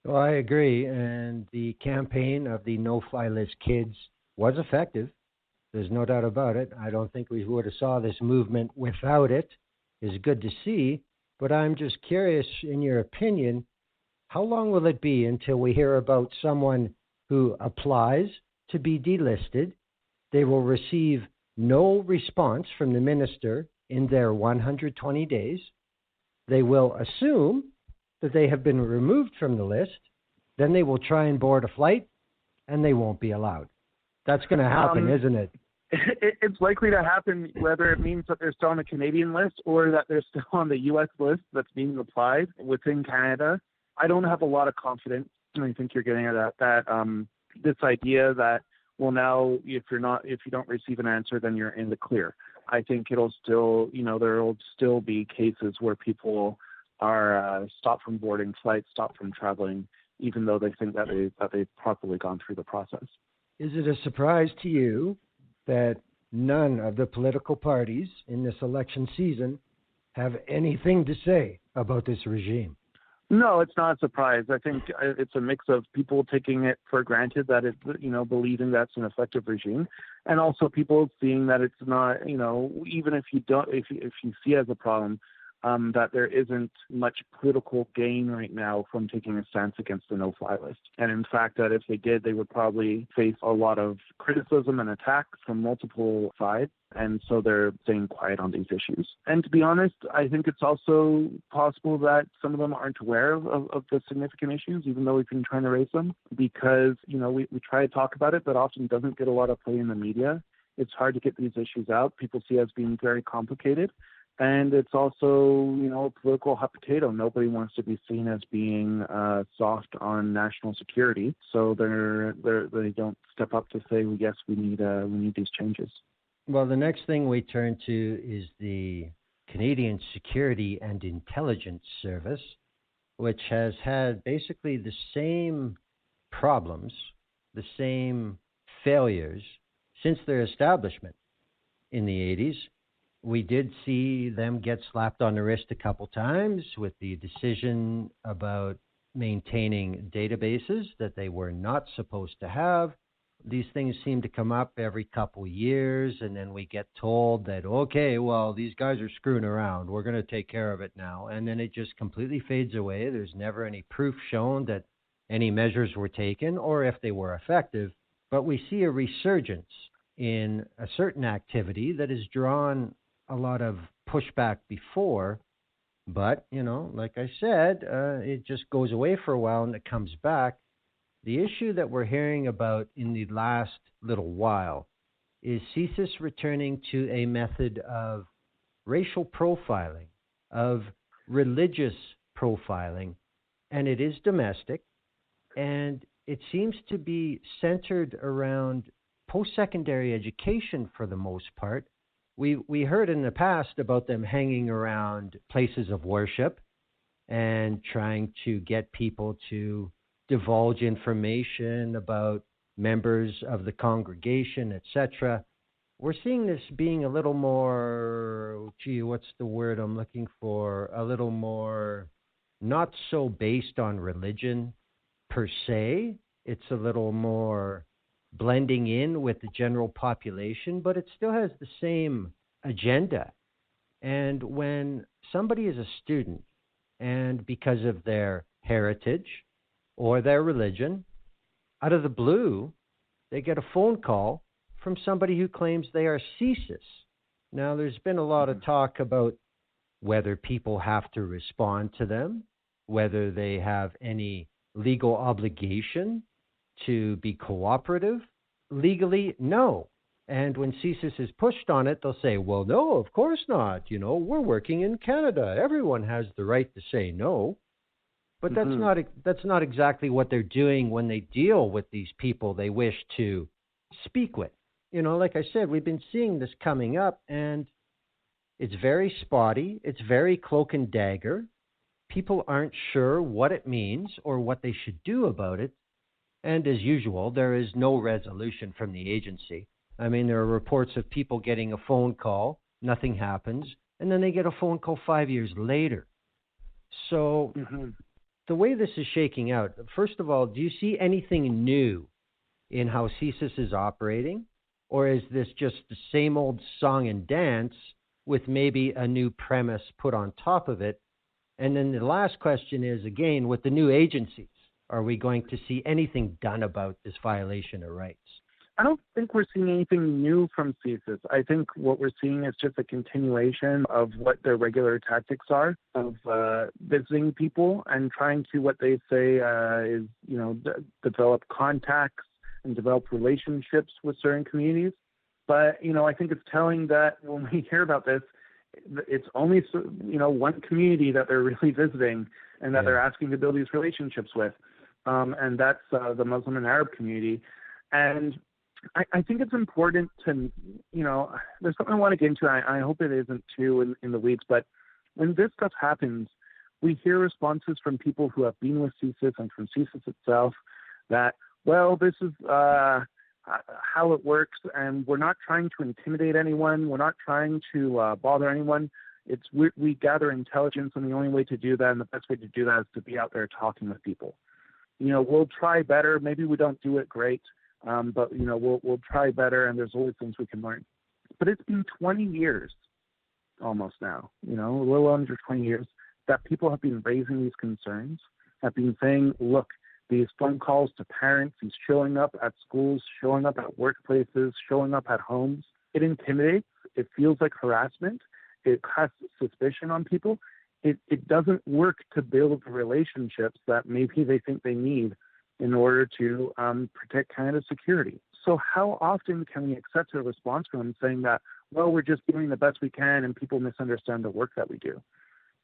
Well, I agree, and the campaign of the no-fly list kids was effective. There's no doubt about it. I don't think we would have saw this movement without it. It's good to see, but I'm just curious, in your opinion, how long will it be until we hear about someone who applies to be delisted? They will receive no response from the minister in their 120 days. They will assume that they have been removed from the list. Then they will try and board a flight, and they won't be allowed. That's going to happen, isn't it? It's likely to happen, whether it means that they're still on the Canadian list or that they're still on the U.S. list that's being applied within Canada. I don't have a lot of confidence. I think you're getting at that this idea that, well, now if you don't receive an answer, then you're in the clear. I think it'll still, there will still be cases where people are stopped from boarding flights, stopped from traveling, even though they think that they've properly gone through the process. Is it a surprise to you that none of the political parties in this election season have anything to say about this regime. No, it's not a surprise. I think it's a mix of people taking it for granted that it's, believing that's an effective regime, and also people seeing that it's not, even if you don't, if you see it as a problem, that there isn't much political gain right now from taking a stance against the no-fly list. And in fact, that if they did, they would probably face a lot of criticism and attacks from multiple sides. And so they're staying quiet on these issues. And to be honest, I think it's also possible that some of them aren't aware of the significant issues, even though we've been trying to raise them, because, we try to talk about it, but often doesn't get a lot of play in the media. It's hard to get these issues out. People see it as being very complicated. And it's also, a political hot potato. Nobody wants to be seen as being soft on national security. So they don't step up to say, well, yes, we need these changes. Well, the next thing we turn to is the Canadian Security and Intelligence Service, which has had basically the same problems, the same failures since their establishment in the 80s. We did see them get slapped on the wrist a couple times with the decision about maintaining databases that they were not supposed to have. These things seem to come up every couple years, and then we get told that, okay, well, these guys are screwing around. We're going to take care of it now. And then it just completely fades away. There's never any proof shown that any measures were taken or if they were effective. But we see a resurgence in a certain activity that has drawn a lot of pushback before, but, like I said, it just goes away for a while and it comes back. The issue that we're hearing about in the last little while is CSIS returning to a method of racial profiling, of religious profiling, and it is domestic, and it seems to be centered around post-secondary education for the most part. We heard in the past about them hanging around places of worship and trying to get people to divulge information about members of the congregation, etc. We're seeing this being a little more, what's the word I'm looking for? A little more not so based on religion per se. It's a little more blending in with the general population, but it still has the same agenda. And when somebody is a student, and because of their heritage or their religion, out of the blue, they get a phone call from somebody who claims they are CSIS. Now, there's been a lot of talk about whether people have to respond to them, whether they have any legal obligation to be cooperative. Legally, no. And when CSIS is pushed on it, they'll say, well, no, of course not. We're working in Canada. Everyone has the right to say no. But that's not exactly what they're doing when they deal with these people they wish to speak with. Like I said, we've been seeing this coming up, and it's very spotty. It's very cloak and dagger. People aren't sure what it means or what they should do about it. And as usual, there is no resolution from the agency. I mean, there are reports of people getting a phone call, nothing happens, and then they get a phone call 5 years later. So the way this is shaking out, first of all, do you see anything new in how CSIS is operating? Or is this just the same old song and dance with maybe a new premise put on top of it? And then the last question is, again, with the new agencies, are we going to see anything done about this violation of rights? I don't think we're seeing anything new from CSIS. I think what we're seeing is just a continuation of what their regular tactics are of visiting people and trying to, what they say is, develop contacts and develop relationships with certain communities. But, I think it's telling that when we hear about this, it's only, one community that they're really visiting and that they're asking to build these relationships with. And that's the Muslim and Arab community. And I think it's important to, there's something I want to get into. I hope it isn't too in the weeds, but when this stuff happens, we hear responses from people who have been with CSIS and from CSIS itself that, well, this is how it works, and we're not trying to intimidate anyone. We're not trying to bother anyone. We gather intelligence, and the only way to do that, and the best way to do that, is to be out there talking with people. We'll try better. Maybe we don't do it great, but we'll try better, and there's always things we can learn. But it's been 20 years almost now, a little under 20 years, that people have been raising these concerns, have been saying, look, these phone calls to parents, these showing up at schools, showing up at workplaces, showing up at homes, it intimidates, it feels like harassment, it casts suspicion on people. It doesn't work to build relationships that maybe they think they need in order to protect Canada's security. So how often can we accept a response from them saying that, well, we're just doing the best we can and people misunderstand the work that we do?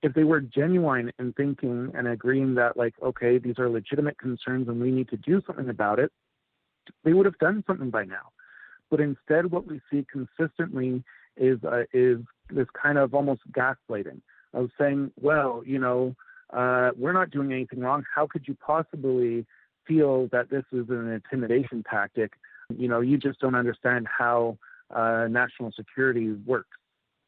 If they were genuine in thinking and agreeing that, like, okay, these are legitimate concerns and we need to do something about it, they would have done something by now. But instead, what we see consistently is this kind of almost gaslighting of saying, well, we're not doing anything wrong. How could you possibly feel that this is an intimidation tactic? You just don't understand how national security works.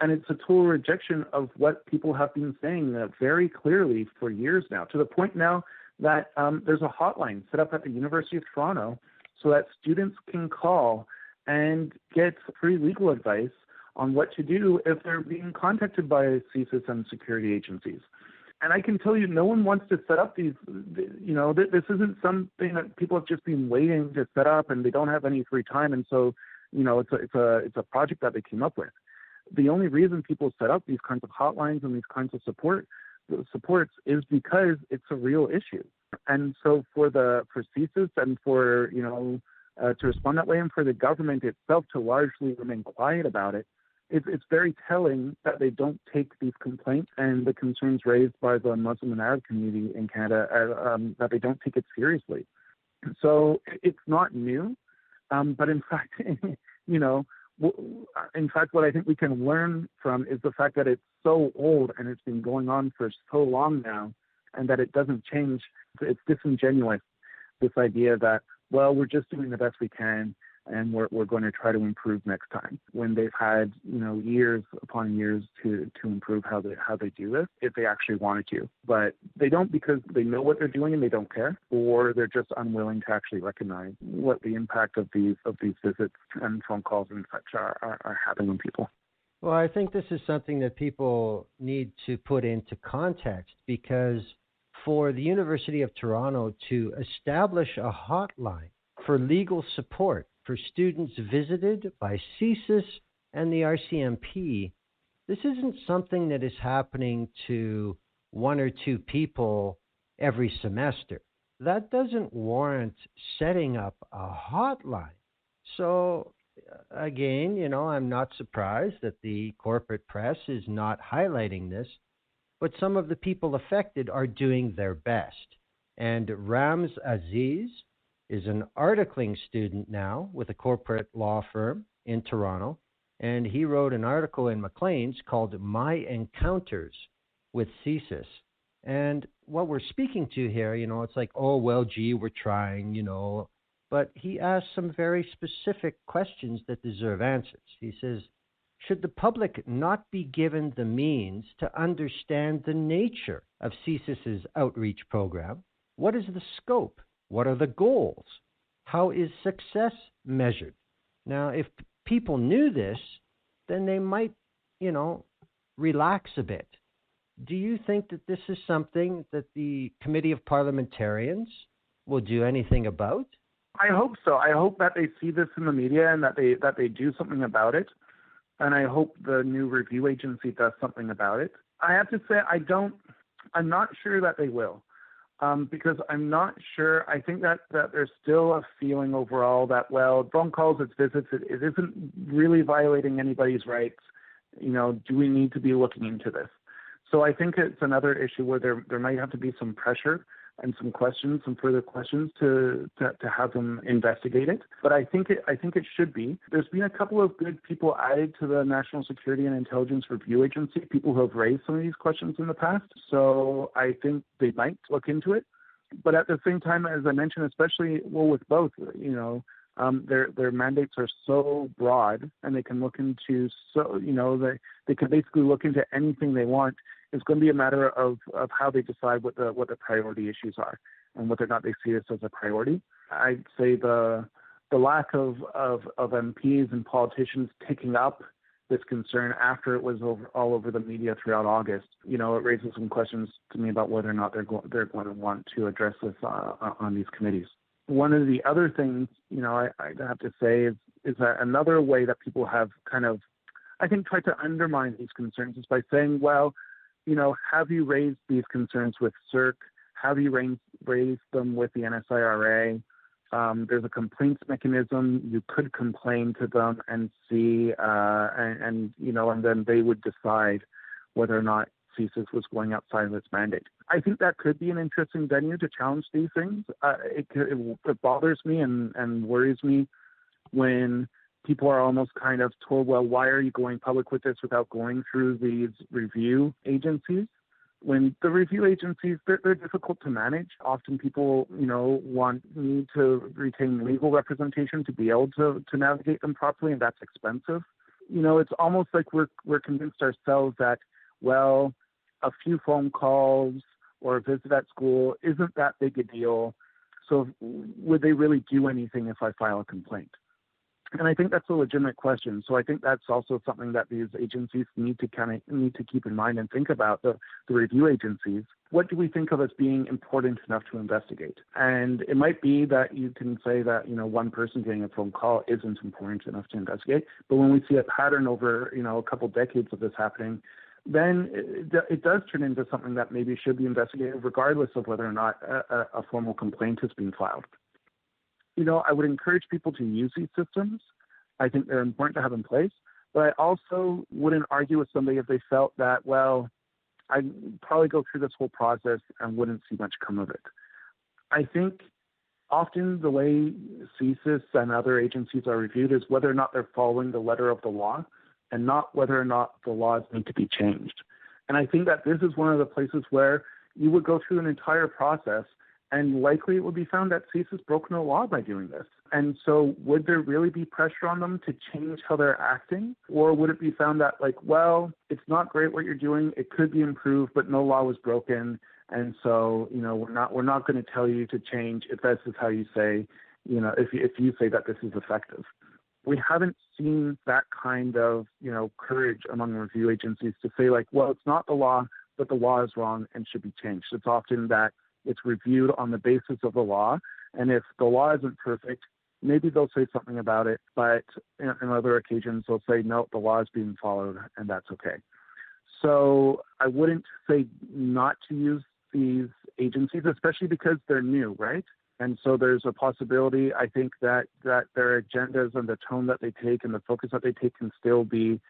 And it's a total rejection of what people have been saying very clearly for years now, to the point now that there's a hotline set up at the University of Toronto so that students can call and get free legal advice on what to do if they're being contacted by CSIS and security agencies. And I can tell you, no one wants to set up these, this isn't something that people have just been waiting to set up and they don't have any free time. And so, it's a project that they came up with. The only reason people set up these kinds of hotlines and these kinds of supports is because it's a real issue. And so for CSIS and for, to respond that way, and for the government itself to largely remain quiet about it, it's very telling that they don't take these complaints and the concerns raised by the Muslim and Arab community in Canada, that they don't take it seriously. So it's not new, but in fact, what I think we can learn from is the fact that it's so old and it's been going on for so long now, and that it doesn't change. It's disingenuous, this idea that, well, we're just doing the best we can and we're going to try to improve next time, when they've had years upon years to improve how they do this, if they actually wanted to. But they don't, because they know what they're doing and they don't care, or they're just unwilling to actually recognize what the impact of these visits and phone calls and such are having on people. Well, I think this is something that people need to put into context, because for the University of Toronto to establish a hotline for legal support for students visited by CSIS and the RCMP, this isn't something that is happening to one or two people every semester. That doesn't warrant setting up a hotline. So, again, I'm not surprised that the corporate press is not highlighting this, but some of the people affected are doing their best. And Rams Aziz is an articling student now with a corporate law firm in Toronto, and he wrote an article in Maclean's called My Encounters with CSIS. And what we're speaking to here, it's like, oh, well, gee, we're trying, but he asked some very specific questions that deserve answers. He says, should the public not be given the means to understand the nature of CSIS's outreach program? What is the scope? What are the goals? How is success measured? Now, if people knew this, then they might, relax a bit. Do you think that this is something that the Committee of Parliamentarians will do anything about? I hope so. I hope that they see this in the media and that they do something about it. And I hope the new review agency does something about it. I have to say, I'm not sure that they will. Because I'm not sure. I think that there's still a feeling overall that, well, phone calls, it's visits, it isn't really violating anybody's rights. Do we need to be looking into this? So I think it's another issue where there might have to be some pressure and some further questions to have them investigate it. But I think it should be. There's been a couple of good people added to the National Security and Intelligence Review Agency, people who have raised some of these questions in the past. So I think they might look into it. But at the same time, as I mentioned, especially with both, Their mandates are so broad, and they can look into they can basically look into anything they want. It's going to be a matter of how they decide what the priority issues are and whether or not they see this as a priority. I'd say the lack of MPs and politicians taking up this concern after it was all over the media throughout August, it raises some questions to me about whether or not they're going to want to address this on these committees. One of the other things, I have to say is that another way that people have kind of, I think, tried to undermine these concerns is by saying, well, have you raised these concerns with CERC? Have you raised them with the NSIRA? There's a complaints mechanism. You could complain to them and see, and then they would decide whether or not CSIS was going outside of its mandate. I think that could be an interesting venue to challenge these things. It bothers me and worries me when people are almost kind of told, well, why are you going public with this without going through these review agencies? When the review agencies, they're difficult to manage. Often people, need to retain legal representation to be able to navigate them properly, and that's expensive. It's almost like we're convinced ourselves that, well, a few phone calls or a visit at school isn't that big a deal. So would they really do anything if I file a complaint? And I think that's a legitimate question. So I think that's also something that these agencies need to keep in mind and think about, the review agencies. What do we think of as being important enough to investigate? And it might be that you can say that, one person getting a phone call isn't important enough to investigate. But when we see a pattern over, a couple decades of this happening, then it does turn into something that maybe should be investigated regardless of whether or not a formal complaint has been filed. I would encourage people to use these systems. I think they're important to have in place, but I also wouldn't argue with somebody if they felt that, well, I'd probably go through this whole process and wouldn't see much come of it. I think often the way CSIS and other agencies are reviewed is whether or not they're following the letter of the law and not whether or not the laws need to be changed. And I think that this is one of the places where you would go through an entire process and likely it would be found that CSIS broke no law by doing this. And so would there really be pressure on them to change how they're acting? Or would it be found that, well, it's not great what you're doing, it could be improved, but no law was broken. And so, we're not going to tell you to change if this is how you say, if you say that this is effective. We haven't seen that kind of, courage among review agencies to say, well, it's not the law, but the law is wrong and should be changed. It's often that it's reviewed on the basis of the law. And if the law isn't perfect, maybe they'll say something about it. But in other occasions, they'll say, no, the law is being followed, and that's okay. So I wouldn't say not to use these agencies, especially because they're new, right? And so there's a possibility, I think, that their agendas and the tone that they take and the focus that they take can still be,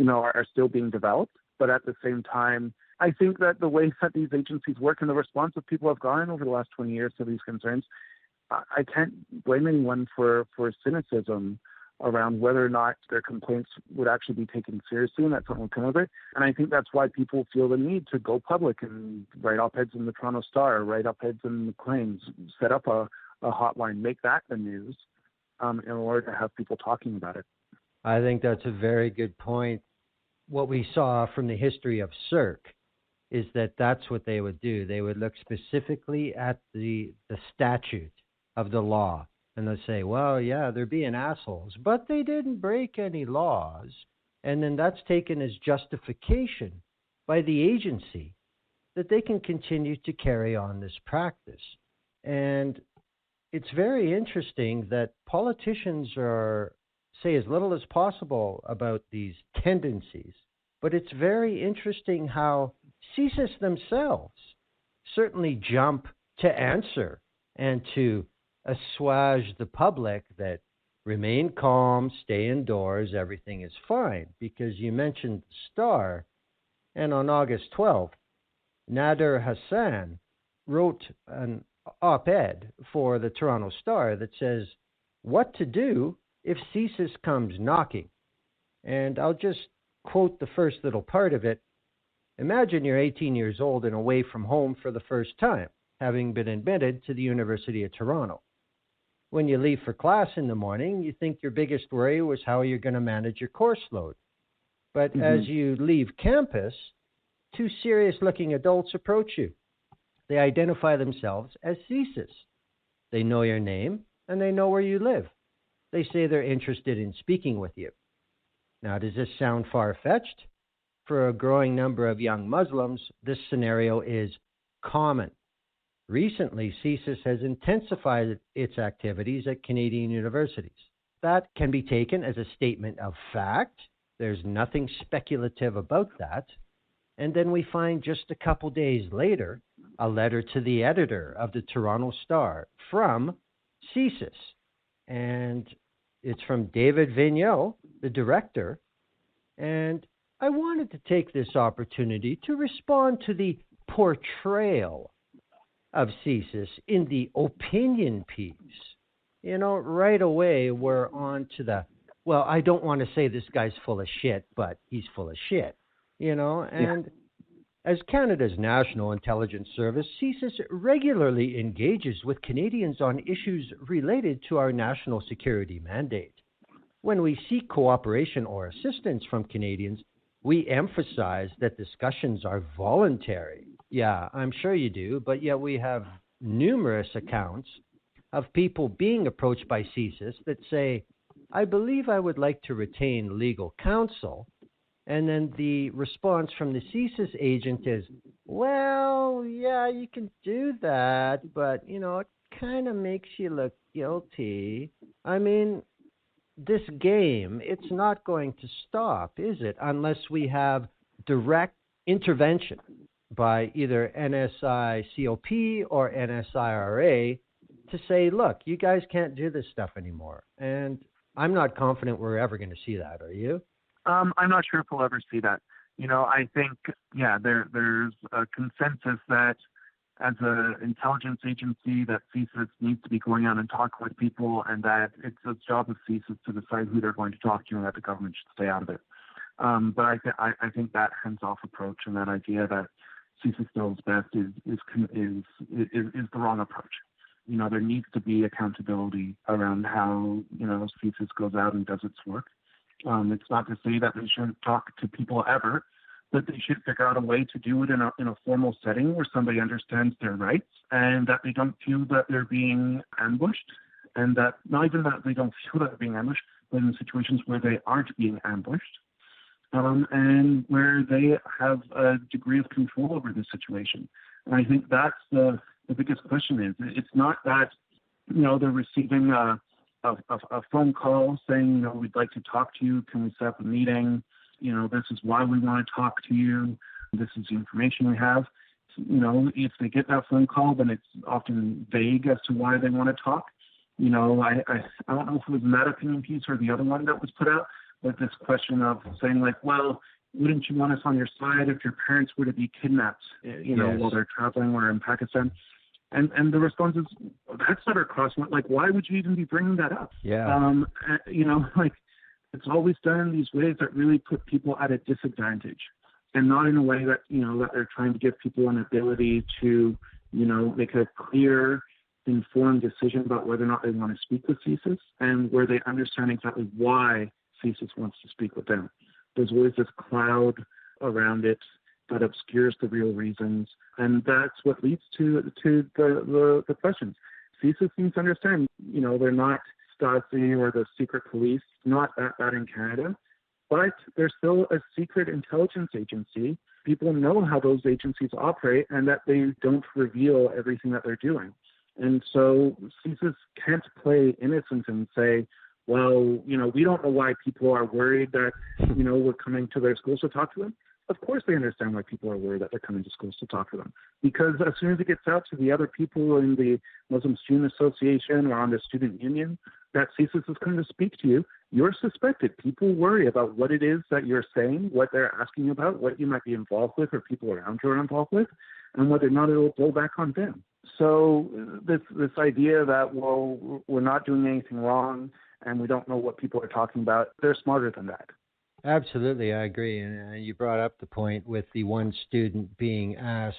are still being developed. But at the same time, I think that the way that these agencies work and the response that people have gotten over the last 20 years to these concerns, I can't blame anyone for cynicism around whether or not their complaints would actually be taken seriously and that something would come of it. And I think that's why people feel the need to go public and write op-eds in the Toronto Star, write op-eds in the Claims, set up a hotline, make that the news in order to have people talking about it. I think that's a very good point. What we saw from the history of CERC is that that's what they would do. They would look specifically at the statute of the law, and they'll say, well, yeah, they're being assholes, but they didn't break any laws. And then that's taken as justification by the agency that they can continue to carry on this practice. And it's very interesting that politicians say as little as possible about these tendencies, but it's very interesting how CSIS themselves certainly jump to answer and to assuage the public that remain calm, stay indoors, everything is fine. Because you mentioned the Star, and on August 12th, Nader Hassan wrote an op-ed for the Toronto Star that says what to do if CSIS comes knocking. And I'll just quote the first little part of it. Imagine you're 18 years old and away from home for the first time, having been admitted to the University of Toronto. When you leave for class in the morning, you think your biggest worry was how you're going to manage your course load. But as you leave campus, two serious-looking adults approach you. They identify themselves as CSIS. They know your name, and they know where you live. They say they're interested in speaking with you. Now, does this sound far-fetched? For a growing number of young Muslims, this scenario is common. Recently, CSIS has intensified its activities at Canadian universities. That can be taken as a statement of fact. There's nothing speculative about that. And then we find just a couple days later a letter to the editor of the Toronto Star from CSIS. And it's from David Vigneault, the director. And I wanted to take this opportunity to respond to the portrayal of CSIS in the opinion piece. You know, right away we're on to the, well, I don't want to say this guy's full of shit, but he's full of shit, you know, and as Canada's National Intelligence Service, CSIS regularly engages with Canadians on issues related to our national security mandate. When we seek cooperation or assistance from Canadians, we emphasize that discussions are voluntary. Yeah, I'm sure you do, but yet we have numerous accounts of people being approached by CSIS that say, I believe I would like to retain legal counsel. And then the response from the CSIS agent is, well, yeah, you can do that, but, you know, it kind of makes you look guilty. I mean, this game, it's not going to stop, is it? Unless we have direct intervention by either NSICOP or NSIRA to say, look, you guys can't do this stuff anymore. And I'm not confident we're ever going to see that. Are you? I'm not sure if we'll ever see that. You know, I think, there's a consensus that as an intelligence agency that CSIS needs to be going out and talking with people, and that it's the job of CSIS to decide who they're going to talk to and that the government should stay out of it. But I think that hands-off approach and that idea that CSIS knows best is the wrong approach. You know, there needs to be accountability around how, you know, CSIS goes out and does its work. It's not to say that they shouldn't talk to people ever, but they should figure out a way to do it in a formal setting where somebody understands their rights and that they don't feel that they're being ambushed, and that not even that they don't feel that they're being ambushed, but in situations where they aren't being ambushed, and where they have a degree of control over the situation. And I think that's the biggest question is, it's not that, you know, they're receiving a phone call saying, you know, we'd like to talk to you. Can we set up a meeting? You know, this is why we want to talk to you. This is the information we have. You know, if they get that phone call, then it's often vague as to why they want to talk. You know, I don't know if it was that opinion piece or the other one that was put out, but this question of saying like, well, wouldn't you want us on your side if your parents were to be kidnapped, you know, while they're traveling or in Pakistan? And the response is, that's never crossed. Like, why would you even be bringing that up? Yeah. You know, like, it's always done in these ways that really put people at a disadvantage, and not in a way that, you know, that they're trying to give people an ability to, you know, make a clear, informed decision about whether or not they want to speak with CSIS and where they understand exactly why CSIS wants to speak with them. There's always this cloud around it that obscures the real reasons, and that's what leads to the questions. CSIS needs to understand, you know, they're not Stasi or the secret police, not that in Canada, but they're still a secret intelligence agency. People know how those agencies operate and that they don't reveal everything that they're doing. And so CSIS can't play innocent and say, well, you know, we don't know why people are worried that, you know, we're coming to their schools to talk to them. Of course they understand why people are worried that they're coming to schools to talk to them. Because as soon as it gets out to the other people in the Muslim Student Association or on the student union that CSIS is coming to speak to you, you're suspected. People worry about what it is that you're saying, what they're asking about, what you might be involved with or people around you are involved with, and whether or not it will blow back on them. So this idea that, well, we're not doing anything wrong and we don't know what people are talking about, they're smarter than that. Absolutely, I agree. And you brought up the point with the one student being asked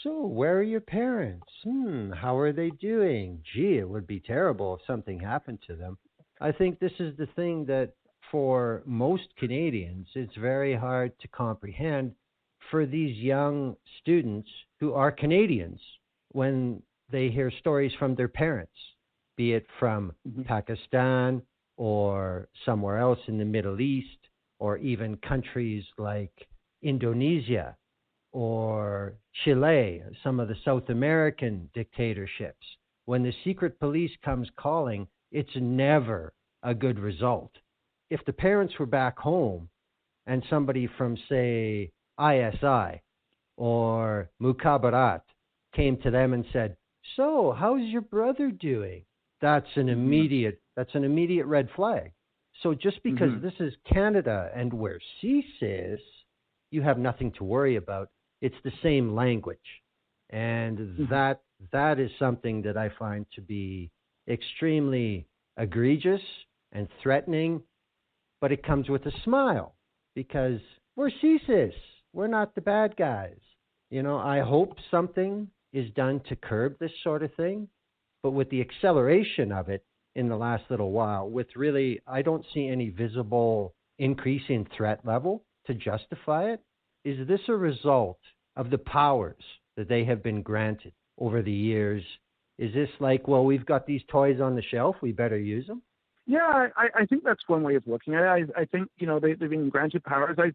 So, where are your parents? How are they doing? Gee, it would be terrible if something happened to them. I think this is the thing that for most Canadians, it's very hard to comprehend for these young students who are Canadians when they hear stories from their parents, be it from Pakistan or somewhere else in the Middle East, or even countries like Indonesia or Chile, some of the South American dictatorships. When the secret police comes calling, it's never a good result. If the parents were back home and somebody from, say, ISI or Mukhabarat came to them and said, "So, how's your brother doing?" That's an immediate red flag. So just because this is Canada and where CIS is, you have nothing to worry about. It's the same language. And that is something that I find to be extremely egregious and threatening, but it comes with a smile because we're CIS. We're not the bad guys. You know, I hope something is done to curb this sort of thing, but with the acceleration of it in the last little while, with really, I don't see any visible increase in threat level to justify it. Is this a result of the powers that they have been granted over the years? Is this like, well, we've got these toys on the shelf, we better use them? Yeah, I think that's one way of looking at it. I think, they've been granted powers. I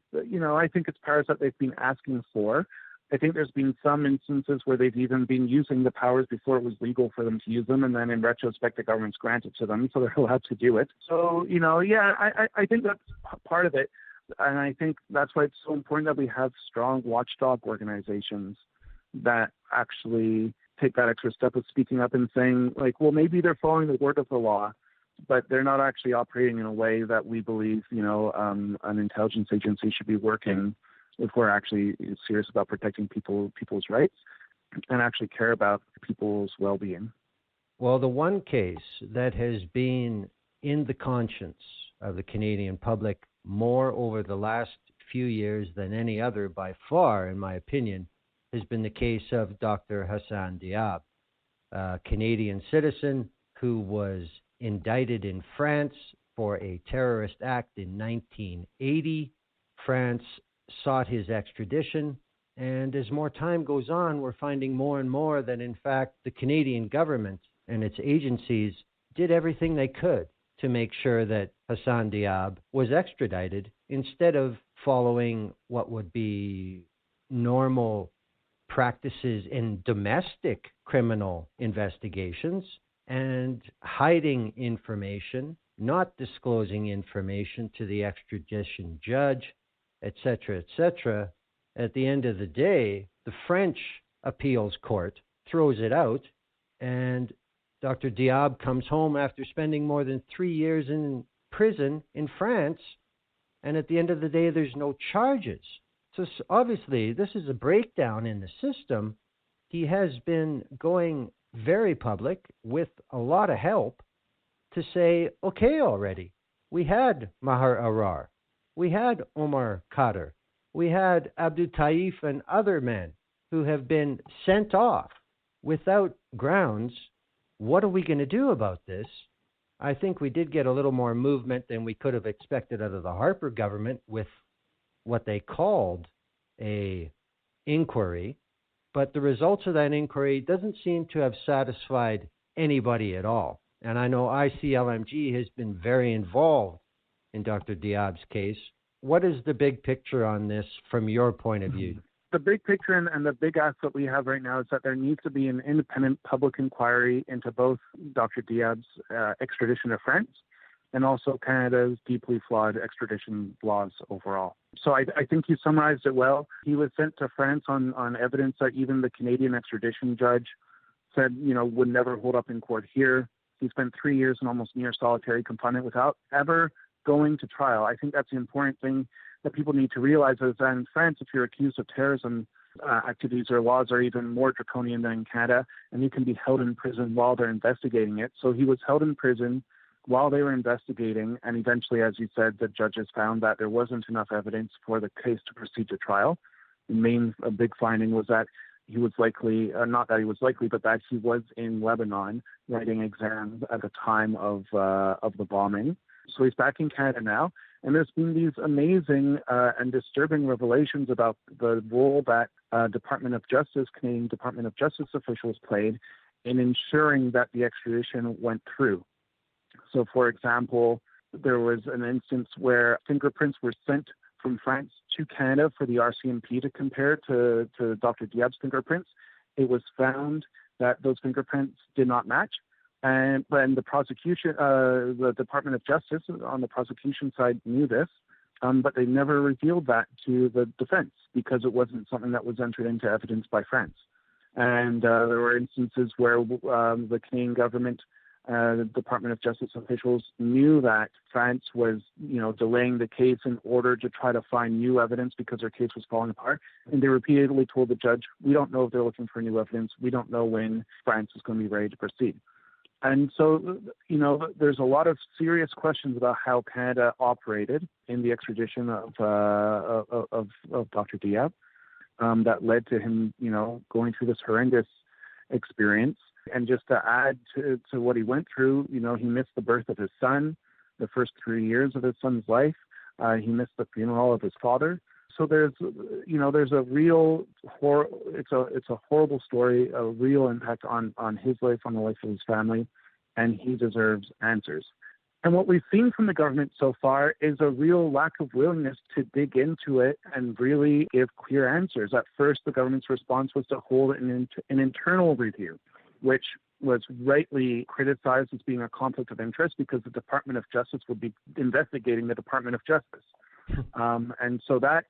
think it's powers that they've been asking for. I think there's been some instances where they've even been using the powers before it was legal for them to use them, and then in retrospect, the government's granted to them, so they're allowed to do it. So, I think that's part of it. And I think that's why it's so important that we have strong watchdog organizations that actually take that extra step of speaking up and saying, like, well, maybe they're following the word of the law, but they're not actually operating in a way that we believe, an intelligence agency should be working if we're actually serious about protecting people's rights and actually care about people's well-being. Well, the one case that has been in the conscience of the Canadian public more over the last few years than any other by far, in my opinion, has been the case of Dr. Hassan Diab, a Canadian citizen who was indicted in France for a terrorist act in 1980. France sought his extradition, and as more time goes on, we're finding more and more that, in fact, the Canadian government and its agencies did everything they could to make sure that Hassan Diab was extradited instead of following what would be normal practices in domestic criminal investigations and hiding information, not disclosing information to the extradition judge, etc., etc. At the end of the day, the French appeals court throws it out, and Dr. Diab comes home after spending more than 3 years in prison in France, and at the end of the day, there's no charges. So obviously, this is a breakdown in the system. He has been going very public with a lot of help to say, okay, already, we had Maher Arar, we had Omar Khadr, we had Abdul Taif and other men who have been sent off without grounds. What are we going to do about this? I think we did get a little more movement than we could have expected out of the Harper government with what they called a inquiry, but the results of that inquiry doesn't seem to have satisfied anybody at all. And I know ICLMG has been very involved in Dr. Diab's case. What is the big picture on this from your point of view? The big picture and the big ask that we have right now is that there needs to be an independent public inquiry into both Dr. Diab's extradition to France and also Canada's deeply flawed extradition laws overall. So I think you summarized it well. He was sent to France on evidence that even the Canadian extradition judge said, would never hold up in court here. He spent 3 years in almost near solitary confinement without ever going to trial. I think that's the important thing that people need to realize is that in France, if you're accused of terrorism activities, their laws are even more draconian than in Canada, and you can be held in prison while they're investigating it. So he was held in prison while they were investigating, and eventually, as you said, the judges found that there wasn't enough evidence for the case to proceed to trial. The main big finding was that he was likely, not that he was likely, but that he was in Lebanon writing exams at the time of the bombing. So he's back in Canada now, and there's been these amazing and disturbing revelations about the role that Canadian Department of Justice officials played in ensuring that the extradition went through. So, for example, there was an instance where fingerprints were sent from France to Canada for the RCMP to compare to Dr. Diab's fingerprints. It was found that those fingerprints did not match. And when the prosecution, the Department of Justice on the prosecution side knew this, but they never revealed that to the defense because it wasn't something that was entered into evidence by France. And there were instances where the Canadian government, the Department of Justice officials knew that France was, delaying the case in order to try to find new evidence because their case was falling apart. And they repeatedly told the judge, we don't know if they're looking for new evidence. We don't know when France is going to be ready to proceed. And so, there's a lot of serious questions about how Canada operated in the extradition of Dr. Diab that led to him, going through this horrendous experience. And just to add to what he went through, he missed the birth of his son, the first 3 years of his son's life. He missed the funeral of his father. So there's a real it's a horrible story, a real impact on his life, on the life of his family, and he deserves answers. And what we've seen from the government so far is a real lack of willingness to dig into it and really give clear answers. At first, the government's response was to hold an internal review, which was rightly criticized as being a conflict of interest because the Department of Justice would be investigating the Department of Justice. And so that,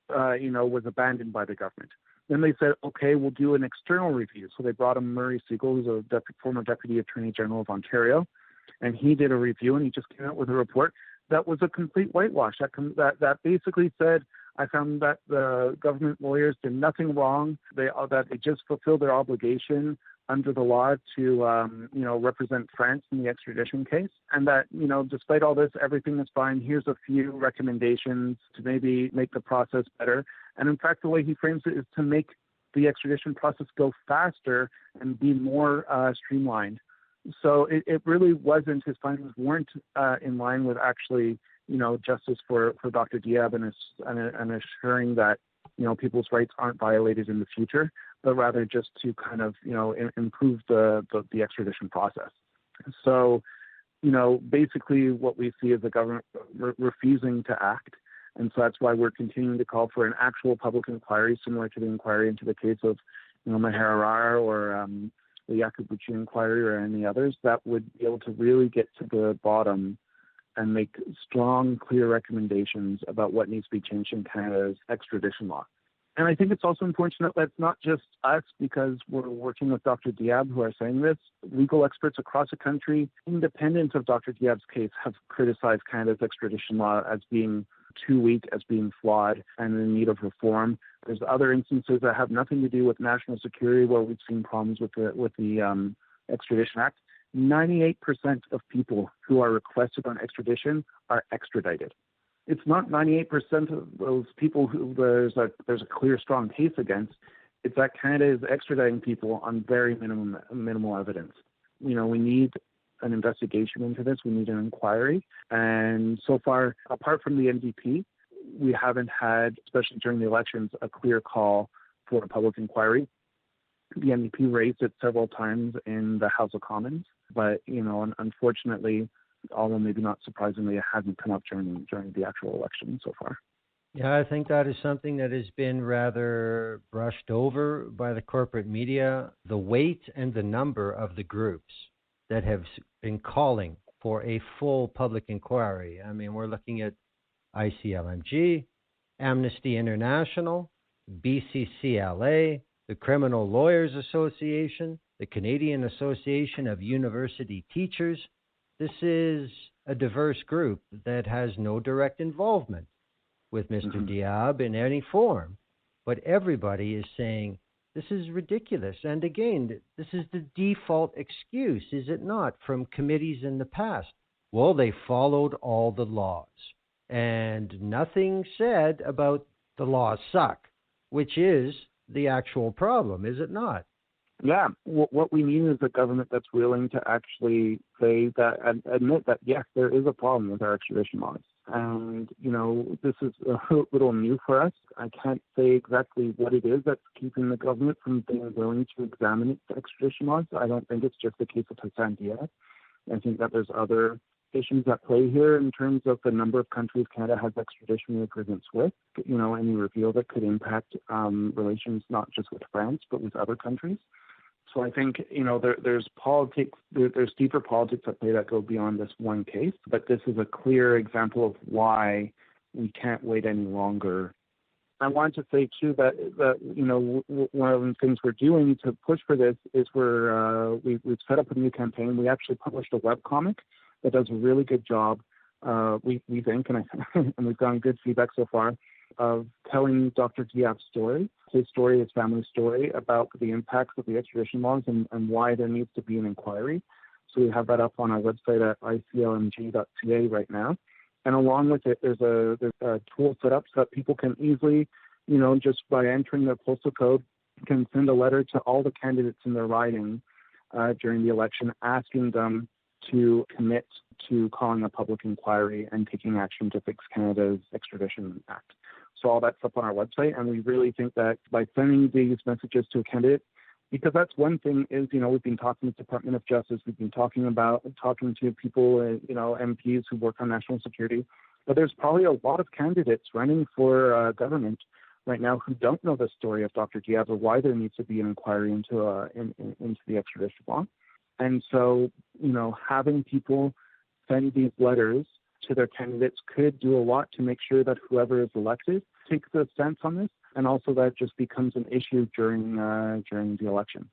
was abandoned by the government. Then they said, okay, we'll do an external review. So they brought in Murray Siegel, who's a former Deputy Attorney General of Ontario, and he did a review, and he just came out with a report that was a complete whitewash. That basically said, I found that the government lawyers did nothing wrong. That they just fulfilled their obligation under the law to, represent France in the extradition case, and that, despite all this, everything is fine. Here's a few recommendations to maybe make the process better. And in fact, the way he frames it is to make the extradition process go faster and be more streamlined. So it really wasn't, his findings weren't in line with actually, justice for Dr. Diab and assuring that, people's rights aren't violated in the future, but rather just to kind of, improve the extradition process. So, basically what we see is the government refusing to act. And so that's why we're continuing to call for an actual public inquiry, similar to the inquiry into the case of, Maher Arar or the Yakubuchi inquiry or any others, that would be able to really get to the bottom and make strong, clear recommendations about what needs to be changed in Canada's extradition law. And I think it's also important to note that it's not just us, because we're working with Dr. Diab who are saying this. Legal experts across the country, independent of Dr. Diab's case, have criticized Canada's extradition law as being too weak, as being flawed, and in need of reform. There's other instances that have nothing to do with national security where we've seen problems with the Extradition Act. 98% of people who are requested on extradition are extradited. It's not 98% of those people who there's a clear, strong case against. It's that Canada is extraditing people on very minimal evidence. We need an investigation into this. We need an inquiry. And so far, apart from the NDP, we haven't had, especially during the elections, a clear call for a public inquiry. The NDP raised it several times in the House of Commons, but, unfortunately, although maybe not surprisingly, it hasn't come up during the actual election so far. Yeah, I think that is something that has been rather brushed over by the corporate media. The weight and the number of the groups that have been calling for a full public inquiry. I mean, we're looking at ICLMG, Amnesty International, BCCLA, the Criminal Lawyers Association, the Canadian Association of University Teachers. This is a diverse group that has no direct involvement with Mr. Diab in any form, but everybody is saying this is ridiculous. And again, this is the default excuse, is it not, from committees in the past? Well, they followed all the laws, and nothing said about the laws suck, which is the actual problem, is it not? Yeah, what we need is a government that's willing to actually say that and admit that, yes, there is a problem with our extradition laws. And, this is a little new for us. I can't say exactly what it is that's keeping the government from being willing to examine the extradition laws. I don't think it's just the case of Hassan Diaz. I think that there's other issues at play here in terms of the number of countries Canada has extradition agreements with. Any reveal that could impact relations not just with France, but with other countries. So I think, there's politics, there's deeper politics at play that go beyond this one case, but this is a clear example of why we can't wait any longer. I want to say, too, that one of the things we're doing to push for this is we've set up a new campaign. We actually published a webcomic that does a really good job, we think, and we've gotten good feedback so far, of telling Dr. Diab's story, his story, his family's story, about the impacts of the extradition laws and why there needs to be an inquiry. So we have that up on our website at ICLMG.ca right now. And along with it, there's a tool set up so that people can easily, just by entering their postal code, can send a letter to all the candidates in their riding during the election, asking them to commit to calling a public inquiry and taking action to fix Canada's Extradition Act. So all that's up on our website, and we really think that by sending these messages to a candidate, because that's one thing is, we've been talking to the Department of Justice, we've been talking to people, MPs who work on national security, but there's probably a lot of candidates running for government right now who don't know the story of Dr. Diab or why there needs to be an inquiry into the extradition law. And so, having people send these letters to their candidates could do a lot to make sure that whoever is elected takes a stance on this, and also that just becomes an issue during the election.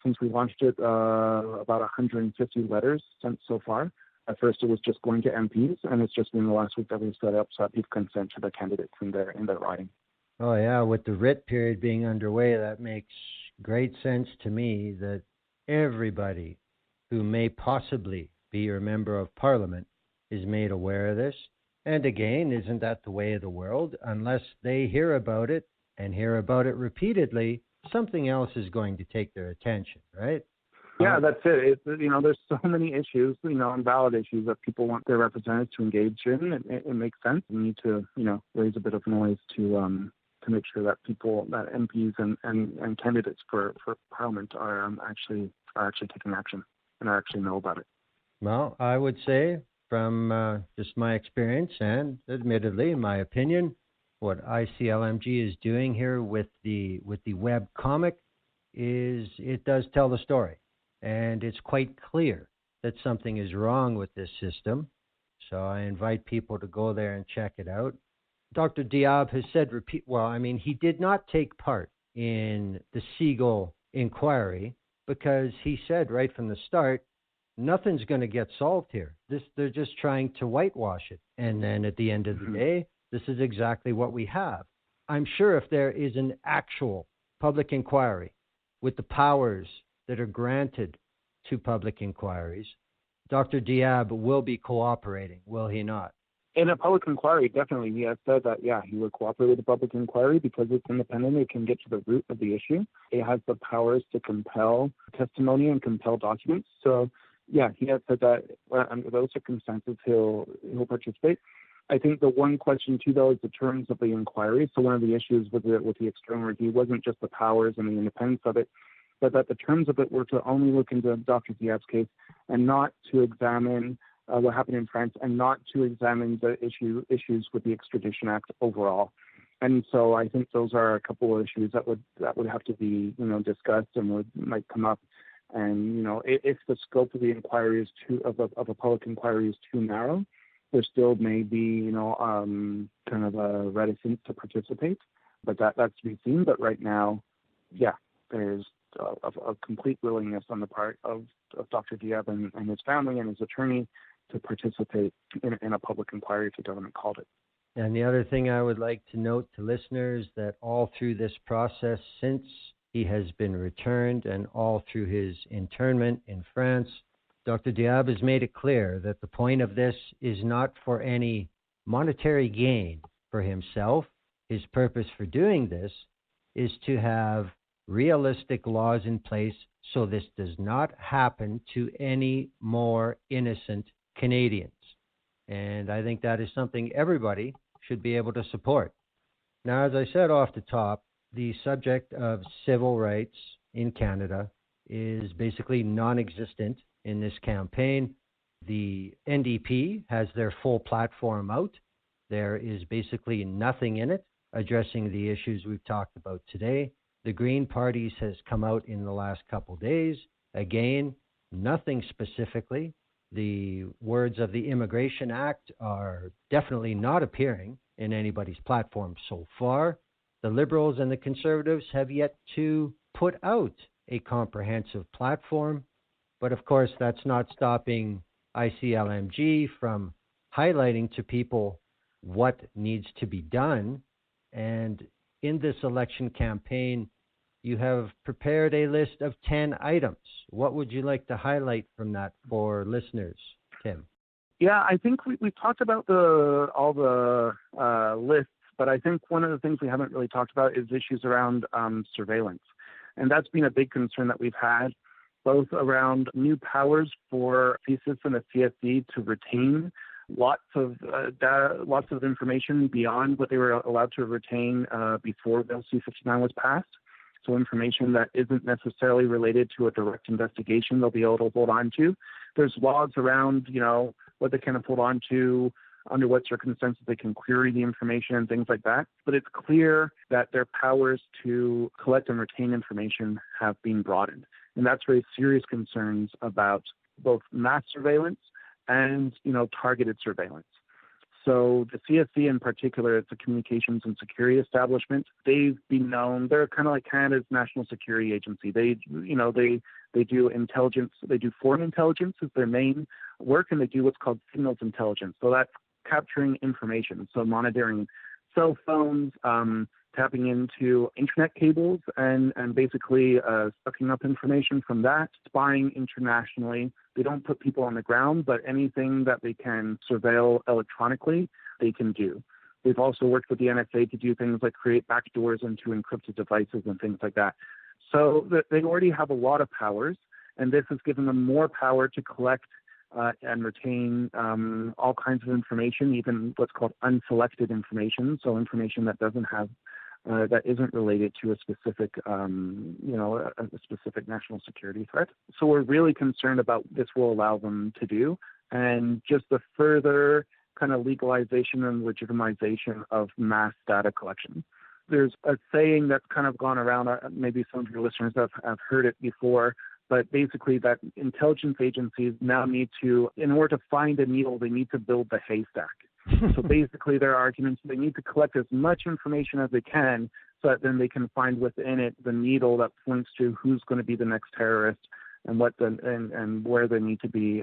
Since we launched it, about 150 letters sent so far. At first, it was just going to MPs, and it's just been the last week that we've set up so that people can send to the candidates in their riding. Oh yeah, with the writ period being underway, that makes great sense to me that everybody who may possibly be your member of parliament is made aware of this. And again, isn't that the way of the world? Unless they hear about it and hear about it repeatedly, something else is going to take their attention, right? Yeah, that's it. There's so many issues, and valid issues that people want their representatives to engage in. It makes sense. We need to, raise a bit of noise to make sure that that MPs and candidates for Parliament are actually taking action and actually know about it. Well, I would say from just my experience and admittedly my opinion, what ICLMG is doing here with the web comic is it does tell the story. And it's quite clear that something is wrong with this system. So I invite people to go there and check it out. Dr. Diab has said he did not take part in the Siegel inquiry because he said right from the start, nothing's going to get solved here. They're just trying to whitewash it. And then at the end of the day, this is exactly what we have. I'm sure if there is an actual public inquiry with the powers that are granted to public inquiries, Dr. Diab will be cooperating, will he not? In a public inquiry, definitely. He has said that, he would cooperate with the public inquiry because it's independent. It can get to the root of the issue. It has the powers to compel testimony and compel documents. So, he has said that under those circumstances, he'll participate. I think the one question, too, though, is the terms of the inquiry. So one of the issues with the external review wasn't just the powers and the independence of it, but that the terms of it were to only look into Dr. Diab's case and not to examine what happened in France and not to examine the issues with the Extradition Act overall. And so I think those are a couple of issues that would have to be discussed and might come up. And if the scope of the inquiry of a public inquiry is too narrow, there still may be kind of a reticence to participate. But that's to be seen. But right now, there's a complete willingness on the part of Dr. Diab and his family and his attorney to participate in a public inquiry, if the government called it. And the other thing I would like to note to listeners that all through this process, since he has been returned and all through his internment in France, Dr. Diab has made it clear that the point of this is not for any monetary gain for himself. His purpose for doing this is to have realistic laws in place so this does not happen to any more innocent Canadians. And I think that is something everybody should be able to support. Now, as I said off the top, the subject of civil rights in Canada is basically non-existent in this campaign. The NDP has their full platform out. There is basically nothing in it addressing the issues we've talked about today. The Green Parties has come out in the last couple days. Again, nothing specifically. The words of the Immigration Act are definitely not appearing in anybody's platform so far. The Liberals and the Conservatives have yet to put out a comprehensive platform. But of course, that's not stopping ICLMG from highlighting to people what needs to be done. And in this election campaign, you have prepared a list of 10 items. What would you like to highlight from that for listeners, Tim? Yeah, I think we've talked about all the lists, but I think one of the things we haven't really talked about is issues around surveillance. And that's been a big concern that we've had, both around new powers for CSIS and the CSD to retain lots of data, lots of information beyond what they were allowed to retain before Bill C-59 was passed. So information that isn't necessarily related to a direct investigation they'll be able to hold on to. There's laws around, what they can hold on to, under what circumstances they can query the information and things like that. But it's clear that their powers to collect and retain information have been broadened. And that's raised serious concerns about both mass surveillance and, targeted surveillance. So the CSC in particular, it's a communications and security establishment. They've been known, they're kind of like Canada's national security agency. They do intelligence, they do foreign intelligence is their main work, and they do what's called signals intelligence. So that's capturing information. So monitoring cell phones, tapping into internet cables and basically sucking up information from that, spying internationally. They don't put people on the ground, but anything that they can surveil electronically, they can do. We've also worked with the NSA to do things like create backdoors into encrypted devices and things like that. So they already have a lot of powers, and this has given them more power to collect and retain all kinds of information, even what's called unselected information, so information that doesn't have that isn't related to a specific, a specific national security threat. So we're really concerned about what this will allow them to do, and just the further kind of legalization and legitimization of mass data collection. There's a saying that's kind of gone around, maybe some of your listeners have heard it before, but basically that intelligence agencies now need to, in order to find a needle, they need to build the haystack. So basically their arguments, they need to collect as much information as they can so that then they can find within it the needle that points to who's going to be the next terrorist and and where they need to be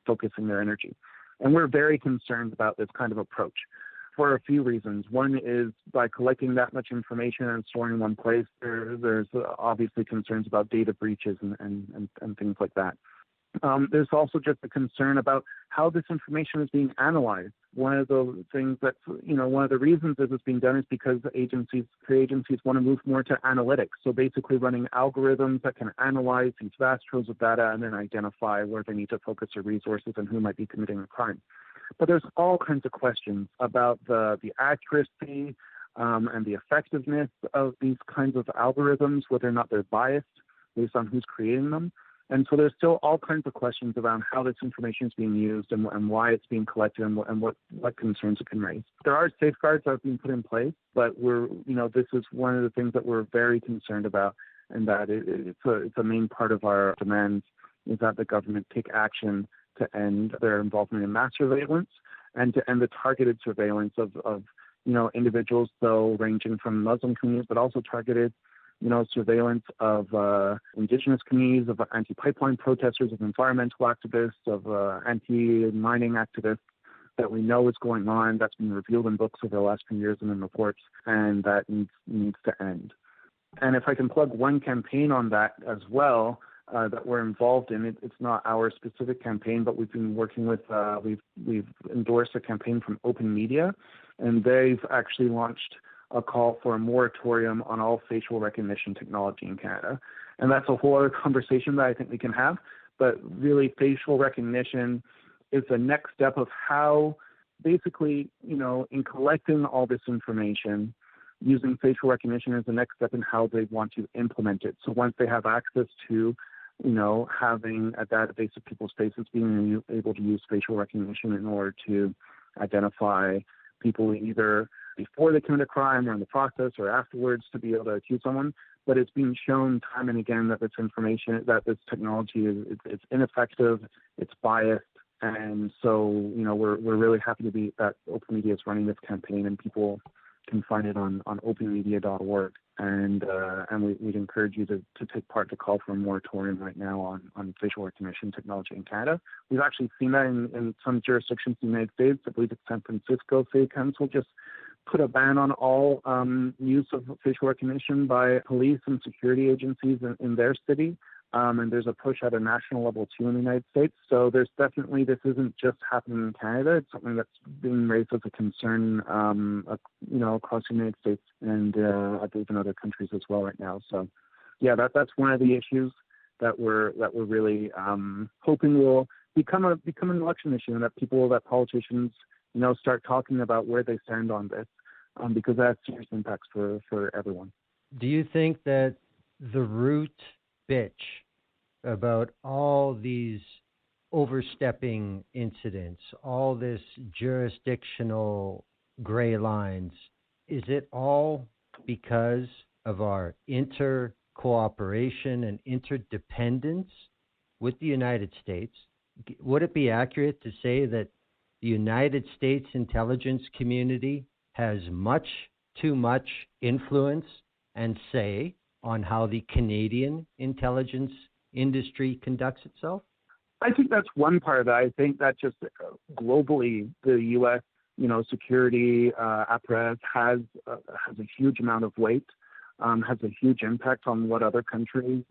focusing their energy. And we're very concerned about this kind of approach for a few reasons. One is by collecting that much information and storing in one place, there's obviously concerns about data breaches and things like that. There's also just a concern about how this information is being analyzed. One of the things that's, one of the reasons this is being done is because the agencies want to move more to analytics. So basically running algorithms that can analyze these vast troves of data and then identify where they need to focus their resources and who might be committing a crime. But there's all kinds of questions about the accuracy and the effectiveness of these kinds of algorithms, whether or not they're biased based on who's creating them. And so there's still all kinds of questions around how this information is being used and why it's being collected and what concerns it can raise. There are safeguards that have been put in place, but this is one of the things that we're very concerned about, and that it's a main part of our demands is that the government take action to end their involvement in mass surveillance and to end the targeted surveillance of individuals, so ranging from Muslim communities, but also targeted surveillance of indigenous communities, of anti-pipeline protesters, of environmental activists, of anti-mining activists that we know is going on, that's been revealed in books over the last few years and in reports, and that needs to end. And if I can plug one campaign on that as well, that we're involved in, it's not our specific campaign, but we've been working with, we've endorsed a campaign from Open Media, and they've actually launched a call for a moratorium on all facial recognition technology in Canada. And that's a whole other conversation that I think we can have. But really, facial recognition is the next step of how basically, in collecting all this information, using facial recognition is the next step in how they want to implement it. So once they have access to, having a database of people's faces, being able to use facial recognition in order to identify people either before they commit a crime or in the process or afterwards to be able to accuse someone. But it's been shown time and again that this information, that this technology is ineffective, it's biased. And so, we're really happy to be that Open Media is running this campaign, and people can find it on openmedia.org. And we'd encourage you to take part to call for a moratorium right now on facial recognition technology in Canada. We've actually seen that in some jurisdictions in the United States. I believe it's San Francisco City Council just put a ban on all use of facial recognition by police and security agencies in their city. And there's a push at a national level too in the United States. So there's definitely, this isn't just happening in Canada. It's something that's being raised as a concern, across the United States and I believe in other countries as well right now. So, yeah, that's one of the issues that we're really hoping will become an election issue, and that politicians start talking about where they stand on this, because that has serious impacts for everyone. Do you think that the root bitch about all these overstepping incidents, all this jurisdictional gray lines, is it all because of our inter-cooperation and interdependence with the United States? Would it be accurate to say that the United States intelligence community has much too much influence and say on how the Canadian intelligence industry conducts itself? I think that's one part of it. I think that just globally, the U.S. security apparatus has a huge amount of weight, has a huge impact on what other countries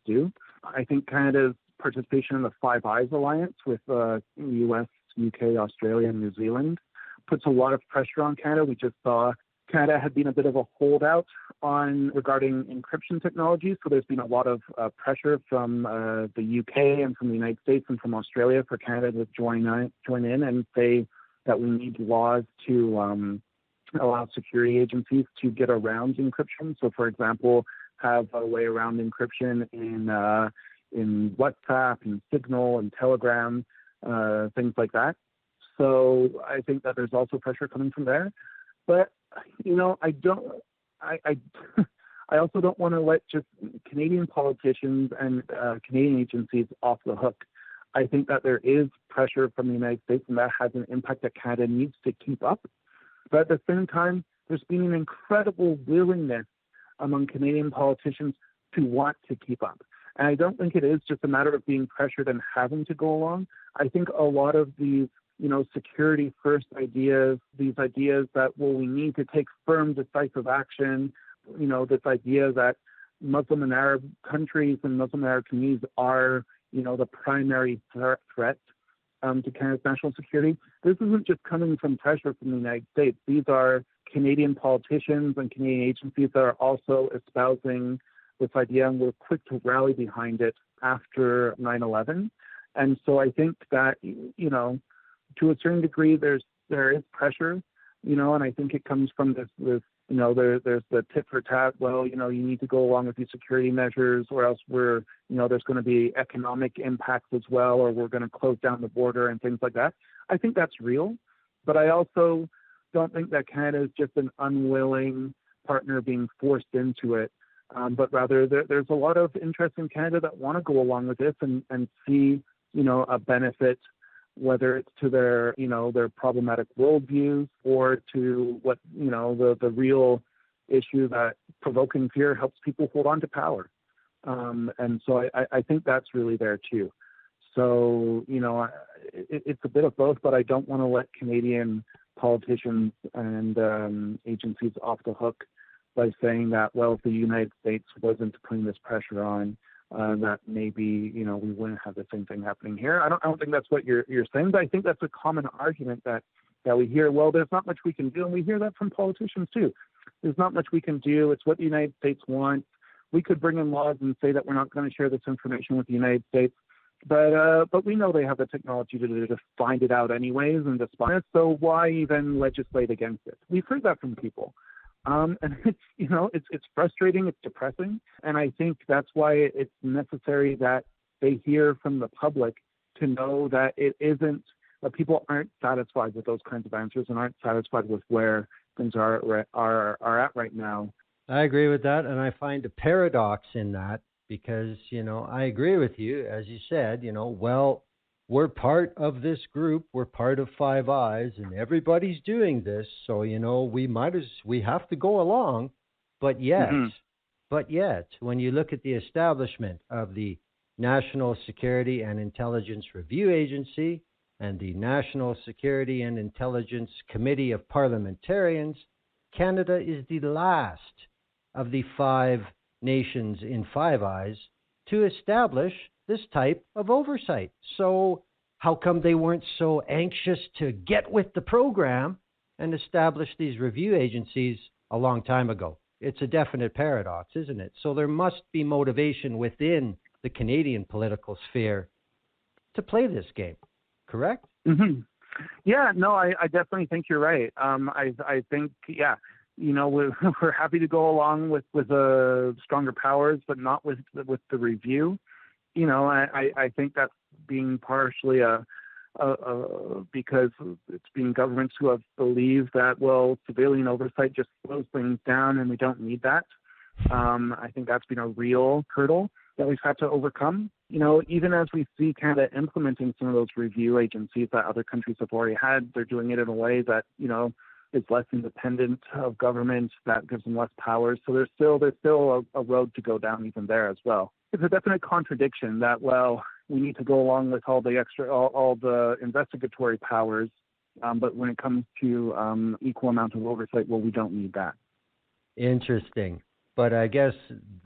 do. I think Canada's participation in the Five Eyes alliance with U.S., UK, Australia, and New Zealand puts a lot of pressure on Canada. We just saw Canada had been a bit of a holdout regarding encryption technology, so there's been a lot of pressure from the UK and from the United States and from Australia for Canada to join in and say that we need laws to allow security agencies to get around encryption. So, for example, have a way around encryption in WhatsApp and Signal and Telegram, things like that. So I think that there's also pressure coming from there. But I also don't want to let just Canadian politicians and Canadian agencies off the hook. I think that there is pressure from the United States, and that has an impact that Canada needs to keep up. But at the same time, there's been an incredible willingness among Canadian politicians to want to keep up. And I don't think it is just a matter of being pressured and having to go along. I think a lot of these security first ideas, these ideas that, we need to take firm, decisive action, this idea that Muslim and Arab countries and Muslim and Arab communities are, the primary threat to Canada's national security. This isn't just coming from pressure from the United States. These are Canadian politicians and Canadian agencies that are also espousing this idea, and we're quick to rally behind it after 9/11. And so I think that, to a certain degree, there is pressure, and I think it comes from this there's the tit for tat. Well, you need to go along with these security measures, or else there's going to be economic impacts as well, or we're going to close down the border and things like that. I think that's real, but I also don't think that Canada is just an unwilling partner being forced into it. But rather, there's a lot of interest in Canada that want to go along with this and see, a benefit, whether it's to their problematic worldviews or to what, the real issue that provoking fear helps people hold on to power. And so I think that's really there too. So, it's a bit of both, but I don't want to let Canadian politicians and agencies off the hook by saying that, well, if the United States wasn't putting this pressure on, that maybe, we wouldn't have the same thing happening here. I don't think that's what you're saying, but I think that's a common argument that that we hear, well, there's not much we can do, and we hear that from politicians too. There's not much we can do. It's what the United States wants. We could bring in laws and say that we're not going to share this information with the United States, but we know they have the technology to find it out anyways and to spy it. So why even legislate against it? We've heard that from people, and it's frustrating. It's depressing, and I think that's why it's necessary that they hear from the public to know that it isn't. That people aren't satisfied with those kinds of answers and aren't satisfied with where things are at right now. I agree with that, and I find a paradox in that because, I agree with you, as you said, well, we're part of this group, we're part of Five Eyes, and everybody's doing this, so, we have to go along, but yet, when you look at the establishment of the National Security and Intelligence Review Agency and the National Security and Intelligence Committee of Parliamentarians, Canada is the last of the 5 nations in Five Eyes to establish this type of oversight. So how come they weren't so anxious to get with the program and establish these review agencies a long time ago? It's a definite paradox, isn't it? So there must be motivation within the Canadian political sphere to play this game, correct? Mm-hmm. Yeah, no, I definitely think you're right. I think, we're happy to go along with stronger powers, but not with the review. I think that's being partially because it's being governments who have believed that, well, civilian oversight just slows things down and we don't need that. I think that's been a real hurdle that we've had to overcome. Even as we see Canada implementing some of those review agencies that other countries have already had, they're doing it in a way that, is less independent of government, that gives them less powers. So there's still a road to go down even there as well. It's a definite contradiction that, well, we need to go along with all the investigatory powers, but when it comes to equal amount of oversight, well, we don't need that. Interesting. But I guess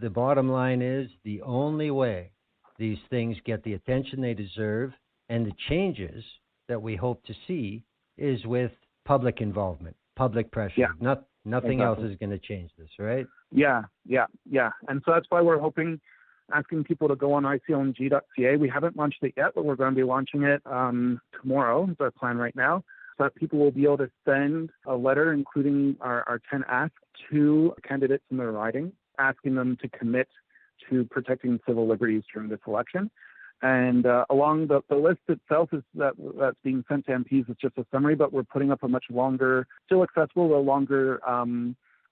the bottom line is the only way these things get the attention they deserve and the changes that we hope to see is with public involvement, public pressure. Yeah, Nothing else is going to change this, right? Yeah. And so that's why we're asking people to go on ICLMG.ca. We haven't launched it yet, but we're going to be launching it tomorrow. Is our plan right now. So that people will be able to send a letter, including our 10 asks, to candidates in their riding, asking them to commit to protecting civil liberties during this election. And along the list itself that's being sent to MPs is just a summary, but we're putting up a much longer, still accessible, a longer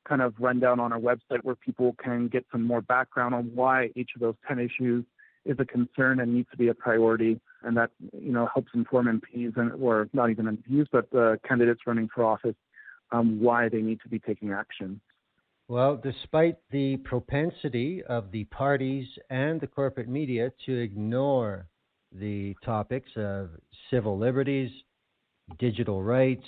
kind of rundown on our website where people can get some more background on why each of those 10 issues is a concern and needs to be a priority. And that, helps inform MPs or not even MPs, but the candidates running for office, why they need to be taking action. Well, despite the propensity of the parties and the corporate media to ignore the topics of civil liberties, digital rights,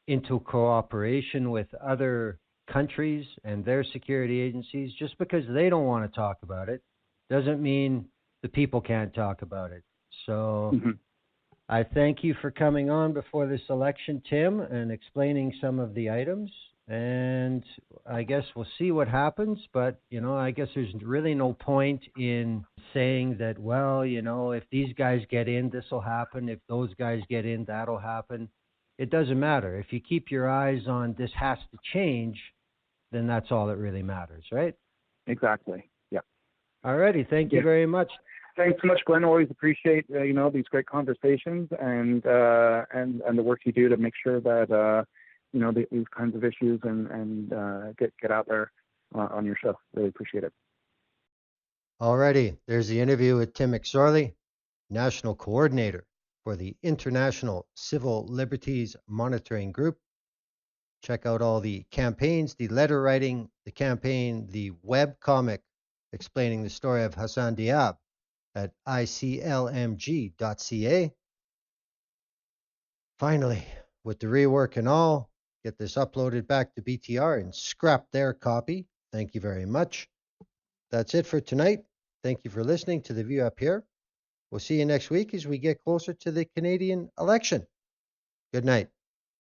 into cooperation with other countries and their security agencies, just because they don't want to talk about it, doesn't mean the people can't talk about it. So I thank you for coming on before this election, Tim, and explaining some of the items. And I guess we'll see what happens. But, I guess there's really no point in saying that, well, if these guys get in, this will happen. If those guys get in, that'll happen. It doesn't matter. If you keep your eyes on this has to change, then that's all that really matters, right? Exactly. Yeah. All righty. Thank you very much. Thanks so much, Glenn. Always appreciate these great conversations and the work you do to make sure that these kinds of issues and get out there on your show. Really appreciate it. Alrighty, there's the interview with Tim McSorley, National Coordinator for the International Civil Liberties Monitoring Group. Check out all the campaigns, the letter writing, the campaign, the web comic explaining the story of Hassan Diab at ICLMG.ca. Finally, with the rework and all, get this uploaded back to BTR and scrap their copy. Thank you very much. That's it for tonight. Thank you for listening to The View Up Here. We'll see you next week as we get closer to the Canadian election. Good night.